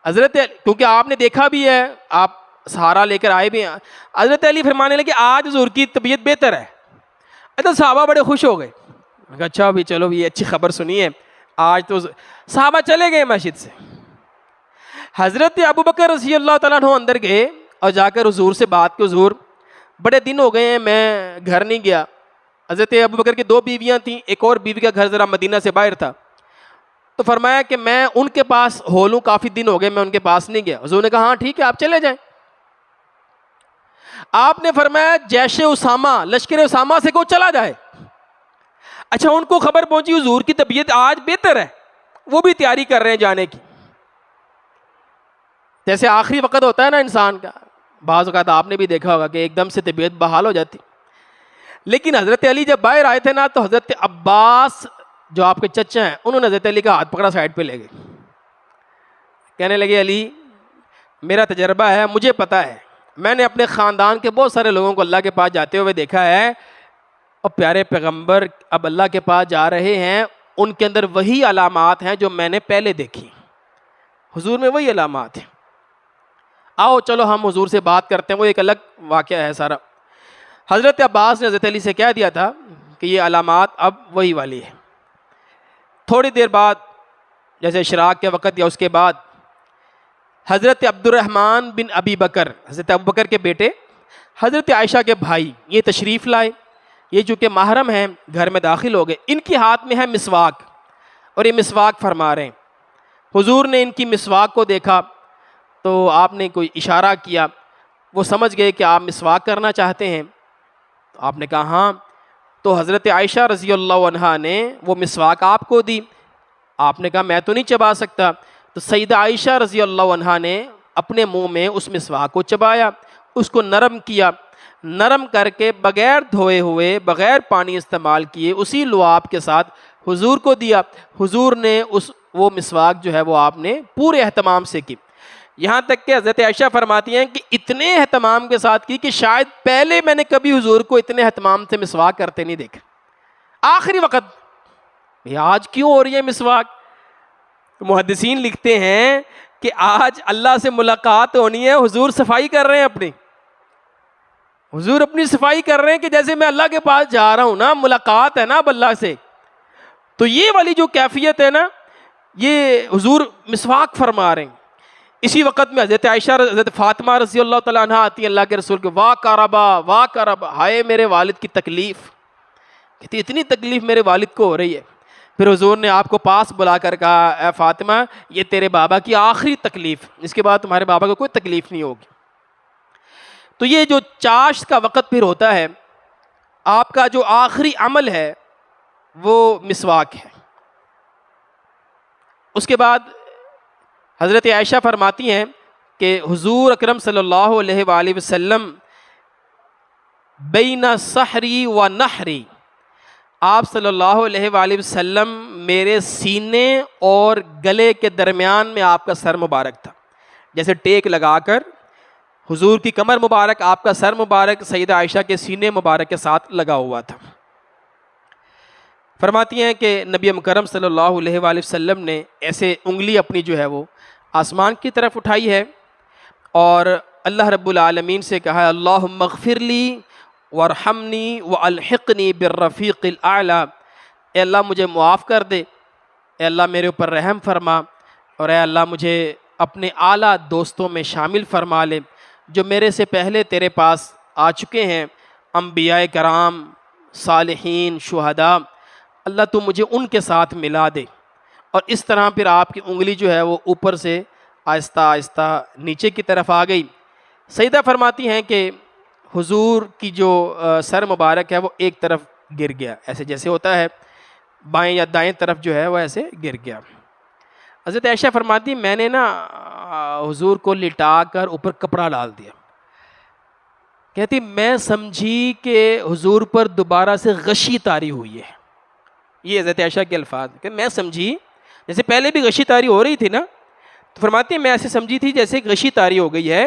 حضرت، کیونکہ آپ نے دیکھا بھی ہے، آپ سہارا لے کر آئے بھی ہیں. حضرت علی فرمانے لگے آج حضور کی طبیعت بہتر ہے. تو صحابہ بڑے خوش ہو گئے. اچھا ابھی چلو یہ اچھی خبر سنیے. آج تو صحابہ چلے گئے مسجد سے. حضرت ابوبکر رضی اللہ تعالیٰ عنہ اندر گئے اور جا کر حضور سے بات کی, حضور بڑے دن ہو گئے ہیں میں گھر نہیں گیا. حضرت ابوبکر کی 2 بیویاں تھیں, ایک اور بیوی کا گھر ذرا مدینہ سے باہر تھا. تو فرمایا کہ میں ان کے پاس ہو لوں, کافی دن ہو گئے میں ان کے پاس نہیں گیا. حضور نے کہا ہاں ٹھیک ہے آپ چلے جائیں. آپ نے فرمایا جیش اسامہ, لشکر اسامہ سے کو چلا جائے. اچھا ان کو خبر پہنچی حضور کی طبیعت آج بہتر ہے, وہ بھی تیاری کر رہے ہیں جانے کی. جیسے آخری وقت ہوتا ہے نا انسان کا, بعض اوقات آپ نے بھی دیکھا ہوگا کہ ایک دم سے طبیعت بحال ہو جاتی. لیکن حضرت علی جب باہر آئے تھے نا تو حضرت عباس جو آپ کے چچا ہیں انہوں نے حضرت علی کا ہاتھ پکڑا, سائڈ پہ لے گئے. کہنے لگے علی میرا تجربہ ہے, مجھے پتہ ہے, میں نے اپنے خاندان کے بہت سارے لوگوں کو اللہ کے پاس جاتے ہوئے دیکھا ہے, اور پیارے پیغمبر اب اللہ کے پاس جا رہے ہیں, ان کے اندر وہی علامات ہیں جو میں نے پہلے دیکھی. حضور میں وہی علامات ہیں. آؤ چلو ہم حضور سے بات کرتے ہیں, وہ ایک الگ واقعہ ہے سارا. حضرت عباس نے حضرت علی سے کہہ دیا تھا کہ یہ علامات اب وہی والی ہے. تھوڑی دیر بعد جیسے اشراق کے وقت یا اس کے بعد حضرت عبد الرحمن بن ابی بکر, حضرت ابو بکر کے بیٹے, حضرت عائشہ کے بھائی, یہ تشریف لائے. یہ چونکہ محرم ہیں گھر میں داخل ہو گئے. ان کے ہاتھ میں ہے مسواک اور یہ مسواک فرما رہے ہیں. حضور نے ان کی مسواک کو دیکھا تو آپ نے کوئی اشارہ کیا, وہ سمجھ گئے کہ آپ مسواک کرنا چاہتے ہیں. تو آپ نے کہا ہاں. تو حضرت عائشہ رضی اللہ عنہا نے وہ مسواک آپ کو دی. آپ نے کہا میں تو نہیں چبا سکتا. تو سیدہ عائشہ رضی اللہ عنہا نے اپنے منہ میں اس مسواک کو چبایا, اس کو نرم کیا, نرم کر کے بغیر دھوئے ہوئے, بغیر پانی استعمال کیے اسی لعاب کے ساتھ حضور کو دیا. حضور نے وہ مسواک جو ہے وہ آپ نے پورے اہتمام سے کی. یہاں تک کہ حضرت عائشہ فرماتی ہیں کہ اتنے اہتمام کے ساتھ کی کہ شاید پہلے میں نے کبھی حضور کو اتنے اہتمام سے مسواک کرتے نہیں دیکھا. آخری وقت آج کیوں ہو رہی ہے مسواک؟ محدثین لکھتے ہیں کہ آج اللہ سے ملاقات ہونی ہے, حضور صفائی کر رہے ہیں اپنی, حضور اپنی صفائی کر رہے ہیں کہ جیسے میں اللہ کے پاس جا رہا ہوں نا, ملاقات ہے نا اب اللہ سے. تو یہ والی جو کیفیت ہے نا, یہ حضور مسواک فرما رہے ہیں. اسی وقت میں حضرت عائشہ حضرت فاطمہ رضی اللہ تعالیٰ عنہ آتی ہیں اللہ کے رسول کے, واہ کاربا واہ کاربا, ہائے میرے والد کی تکلیف, کہتی اتنی تکلیف میرے والد کو ہو رہی ہے. پھر حضور نے آپ کو پاس بلا کر کہا اے فاطمہ یہ تیرے بابا کی آخری تکلیف, اس کے بعد تمہارے بابا کو کوئی تکلیف نہیں ہوگی. تو یہ جو چاشت کا وقت پھر ہوتا ہے, آپ کا جو آخری عمل ہے وہ مسواک ہے. اس کے بعد حضرت عائشہ فرماتی ہیں کہ حضور اکرم صلی اللہ علیہ وآلہ وسلم بین سحری و نحری, آپ صلی اللہ علیہ وآلہ وسلم میرے سینے اور گلے کے درمیان میں آپ کا سر مبارک تھا. جیسے ٹیک لگا کر حضور کی کمر مبارک, آپ کا سر مبارک سیدہ عائشہ کے سینے مبارک کے ساتھ لگا ہوا تھا. فرماتی ہیں کہ نبی مکرم صلی اللہ علیہ وآلہ وسلم نے ایسے انگلی اپنی جو ہے وہ آسمان کی طرف اٹھائی ہے اور اللہ رب العالمین سے کہا اللہم اغفر لی وارحمنی والحقنی بالرفیق الاعلی, اے اللہ مجھے معاف کر دے, اے اللہ میرے اوپر رحم فرما, اور اے اللہ مجھے اپنے اعلیٰ دوستوں میں شامل فرما لے جو میرے سے پہلے تیرے پاس آ چکے ہیں, انبیاء کرام, صالحین, شہداء, اللہ تو مجھے ان کے ساتھ ملا دے. اور اس طرح پھر آپ کی انگلی جو ہے وہ اوپر سے آہستہ آہستہ نیچے کی طرف آ گئی. سیدہ فرماتی ہیں کہ حضور کی جو سر مبارک ہے وہ ایک طرف گر گیا, ایسے جیسے ہوتا ہے بائیں یا دائیں طرف جو ہے وہ ایسے گر گیا. حضرت عائشہ فرماتی میں نے نا حضور کو لٹا کر اوپر کپڑا ڈال دیا. کہتی میں سمجھی کہ حضور پر دوبارہ سے غشی طاری ہوئی ہے. یہ حضرت عائشہ کے الفاظ کہ میں سمجھی جیسے پہلے بھی غشی طاری ہو رہی تھی نا, تو فرماتی ہیں میں ایسے سمجھی تھی جیسے غشی طاری ہو گئی ہے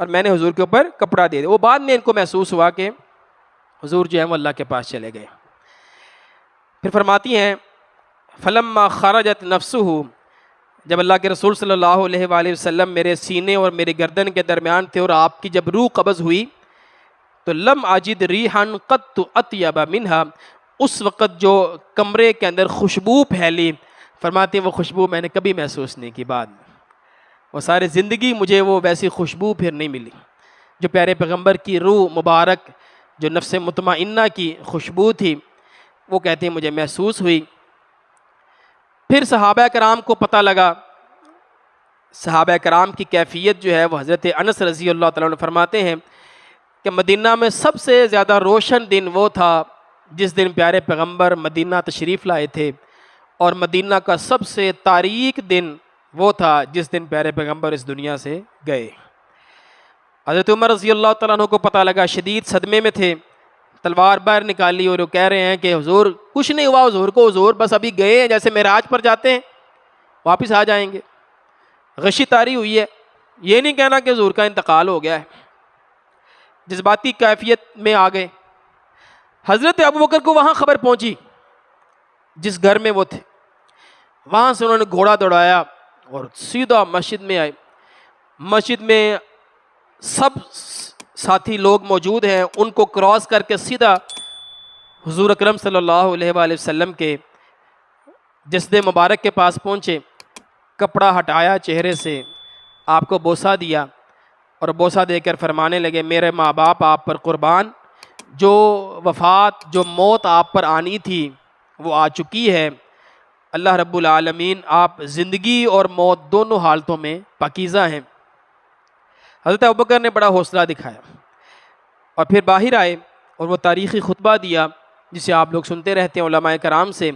اور میں نے حضور کے اوپر کپڑا دے دیا. وہ بعد میں ان کو محسوس ہوا کہ حضور جو ہے وہ اللہ کے پاس چلے گئے. پھر فرماتی ہیں فلما خرجت نفسہ, جب اللہ کے رسول صلی اللہ علیہ وآلہ وسلم میرے سینے اور میری گردن کے درمیان تھے اور آپ کی جب روح قبض ہوئی تو لم اجد ریحاً قط اطیب منہا، اس وقت جو کمرے کے اندر خوشبو پھیلی، فرماتے ہیں وہ خوشبو میں نے کبھی محسوس نہیں کی بعد میں، وہ ساری زندگی مجھے وہ ویسی خوشبو پھر نہیں ملی جو پیارے پیغمبر کی روح مبارک، جو نفس مطمئنہ کی خوشبو تھی، وہ کہتے ہیں مجھے محسوس ہوئی۔ پھر صحابہ کرام کو پتہ لگا، صحابہ کرام کی کیفیت جو ہے وہ حضرت انس رضی اللہ تعالیٰ عنہ فرماتے ہیں کہ مدینہ میں سب سے زیادہ روشن دن وہ تھا جس دن پیارے پیغمبر مدینہ تشریف لائے تھے، اور مدینہ کا سب سے تاریک دن وہ تھا جس دن پیارے پیغمبر اس دنیا سے گئے۔ حضرت عمر رضی اللہ تعالیٰ عنہ کو پتہ لگا، شدید صدمے میں تھے، تلوار باہر نکالی اور وہ کہہ رہے ہیں کہ حضور کچھ نہیں ہوا، حضور کو، حضور بس ابھی گئے ہیں، جیسے معراج پر جاتے ہیں واپس آ جائیں گے، غشی طاری ہوئی ہے، یہ نہیں کہنا کہ حضور کا انتقال ہو گیا ہے۔ جذباتی کیفیت میں آ گئے۔ حضرت ابوبکر کو وہاں خبر پہنچی جس گھر میں وہ تھے، وہاں سے انہوں نے گھوڑا دوڑایا اور سیدھا مسجد میں آئے۔ مسجد میں سب ساتھی لوگ موجود ہیں، ان کو کراس کر کے سیدھا حضور اکرم صلی اللہ علیہ وآلہ وسلم کے جسد مبارک کے پاس پہنچے، کپڑا ہٹایا چہرے سے، آپ کو بوسہ دیا اور بوسہ دے کر فرمانے لگے، میرے ماں باپ آپ پر قربان، جو وفات، جو موت آپ پر آنی تھی وہ آ چکی ہے، اللہ رب العالمین آپ زندگی اور موت دونوں حالتوں میں پاکیزہ ہیں۔ حضرت ابوبکر نے بڑا حوصلہ دکھایا اور پھر باہر آئے اور وہ تاریخی خطبہ دیا جسے آپ لوگ سنتے رہتے ہیں علماء کرام سے،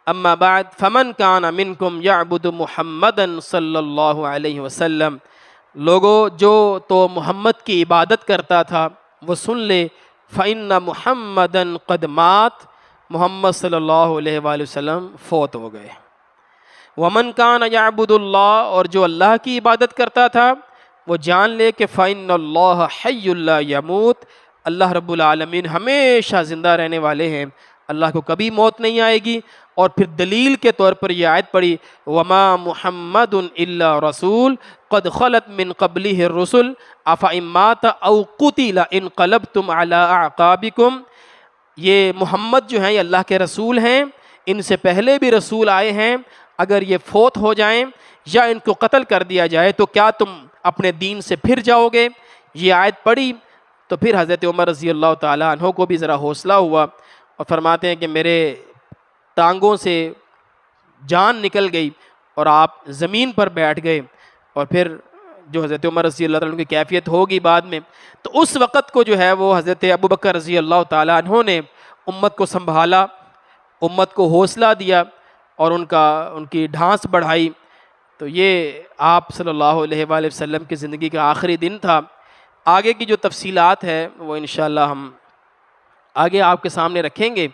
اما بعد فمن کان منکم یعبد محمدا صلی اللہ علیہ وسلم، لوگو جو تو محمد کی عبادت کرتا تھا وہ سن لے، فإن محمدًا قد مات، محمد صلی اللہ علیہ وآلہ وسلم فوت ہو گئے۔ ومن کان یعبد اللہ، اور جو اللہ کی عبادت کرتا تھا وہ جان لے کہ فإن اللہ حی لا یموت، اللہ رب العالمین ہمیشہ زندہ رہنے والے ہیں، اللہ کو کبھی موت نہیں آئے گی۔ اور پھر دلیل کے طور پر یہ آیت پڑھی، وما محمد الا رسول قد خلت من قبلہ الرسل افإن مات او قتل انقلبتم علی اعقابکم، یہ محمد جو ہیں یہ اللہ کے رسول ہیں، ان سے پہلے بھی رسول آئے ہیں، اگر یہ فوت ہو جائیں یا ان کو قتل کر دیا جائے تو کیا تم اپنے دین سے پھر جاؤ گے؟ یہ آیت پڑھی تو پھر حضرت عمر رضی اللہ تعالیٰ عنہ کو بھی ذرا حوصلہ ہوا اور فرماتے ہیں کہ میرے ٹانگوں سے جان نکل گئی اور آپ زمین پر بیٹھ گئے۔ اور پھر جو حضرت عمر رضی اللہ تعالیٰ عنہ کی کیفیت ہوگی بعد میں، تو اس وقت کو جو ہے وہ حضرت ابوبکر رضی اللہ تعالیٰ عنہ نے امت کو سنبھالا، امت کو حوصلہ دیا اور ان کی ڈھانس بڑھائی۔ تو یہ آپ صلی اللہ علیہ وآلہ وسلم کی زندگی کا آخری دن تھا۔ آگے کی جو تفصیلات ہے وہ انشاءاللہ ہم آگے آپ کے سامنے رکھیں گے۔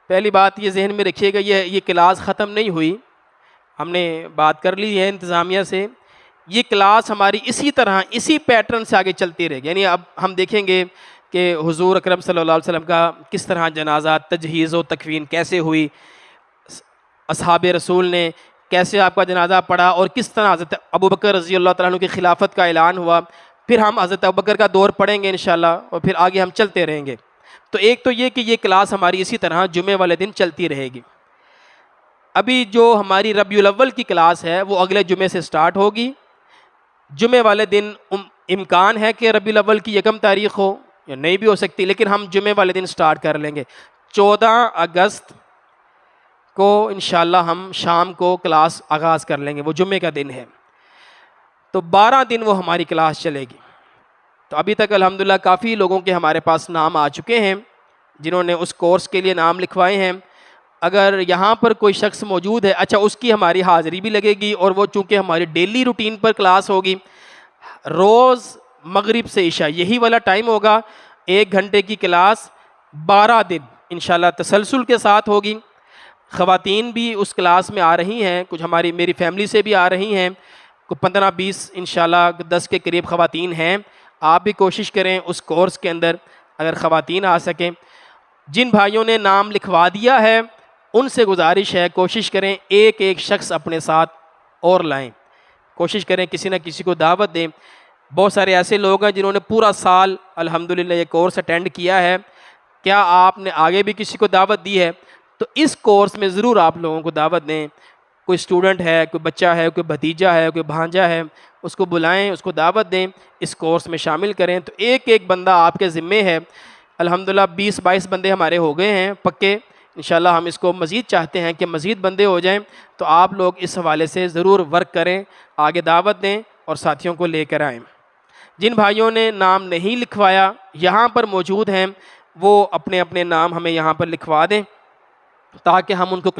پہلی بات یہ ذہن میں رکھیے گا، یہ کلاس ختم نہیں ہوئی، ہم نے بات کر لی ہے انتظامیہ سے، یہ کلاس ہماری اسی طرح اسی پیٹرن سے آگے چلتی رہے گی۔ یعنی اب ہم دیکھیں گے کہ حضور اکرم صلی اللہ علیہ وسلم کا کس طرح جنازہ تجہیز و تکفین کیسے ہوئی، اصحاب رسول نے کیسے آپ کا جنازہ پڑھا، اور کس طرح حضرت ابوبکر رضی اللہ تعالیٰ عنہ کی خلافت کا اعلان ہوا۔ پھر ہم حضرت ابوبکر کا دور پڑھیں گے انشاءاللہ اور پھر آگے ہم چلتے رہیں گے۔ تو ایک تو یہ کہ یہ کلاس ہماری اسی طرح جمعے والے دن چلتی رہے گی۔ ابھی جو ہماری ربیع الاول کی کلاس ہے وہ اگلے جمعے سے سٹارٹ ہوگی۔ جمعے والے دن امکان ہے کہ ربیع الاول کی 1 تاریخ ہو یا نہیں بھی ہو سکتی، لیکن ہم جمعے والے دن سٹارٹ کر لیں گے۔ 14 اگست کو انشاءاللہ ہم شام کو کلاس آغاز کر لیں گے، وہ جمعے کا دن ہے، تو 12 دن وہ ہماری کلاس چلے گی۔ تو ابھی تک الحمدللہ کافی لوگوں کے ہمارے پاس نام آ چکے ہیں جنہوں نے اس کورس کے لیے نام لکھوائے ہیں۔ اگر یہاں پر کوئی شخص موجود ہے، اچھا اس کی ہماری حاضری بھی لگے گی، اور وہ چونکہ ہماری ڈیلی روٹین پر کلاس ہوگی، روز مغرب سے عشاء یہی والا ٹائم ہوگا، 1 گھنٹے کی کلاس 12 دن انشاءاللہ تسلسل کے ساتھ ہوگی۔ خواتین بھی اس کلاس میں آ رہی ہیں، کچھ میری فیملی سے بھی آ رہی ہیں، کوئی 15-20 انشاءاللہ 10 کے قریب خواتین ہیں۔ آپ بھی کوشش کریں اس کورس کے اندر اگر خواتین آ سکیں۔ جن بھائیوں نے نام لکھوا دیا ہے ان سے گزارش ہے کوشش کریں ایک شخص اپنے ساتھ اور لائیں، کوشش کریں کسی نہ کسی کو دعوت دیں۔ بہت سارے ایسے لوگ ہیں جنہوں نے پورا سال الحمدللہ یہ کورس اٹینڈ کیا ہے، کیا آپ نے آگے بھی کسی کو دعوت دی ہے؟ تو اس کورس میں ضرور آپ لوگوں کو دعوت دیں۔ کوئی اسٹوڈنٹ ہے، کوئی بچہ ہے، کوئی بھتیجا ہے، کوئی بھانجا ہے، اس کو بلائیں، اس کو دعوت دیں، اس کورس میں شامل کریں۔ تو ایک ایک بندہ آپ کے ذمے ہے۔ الحمدللہ 20-22 بندے ہمارے ہو گئے ہیں پکے، انشاءاللہ ہم اس کو مزید چاہتے ہیں کہ مزید بندے ہو جائیں۔ تو آپ لوگ اس حوالے سے ضرور ورک کریں، آگے دعوت دیں اور ساتھیوں کو لے کر آئیں۔ جن بھائیوں نے نام نہیں لکھوایا یہاں پر موجود ہیں، وہ اپنے اپنے نام ہمیں یہاں پر لکھوا دیں تاکہ ہم ان کو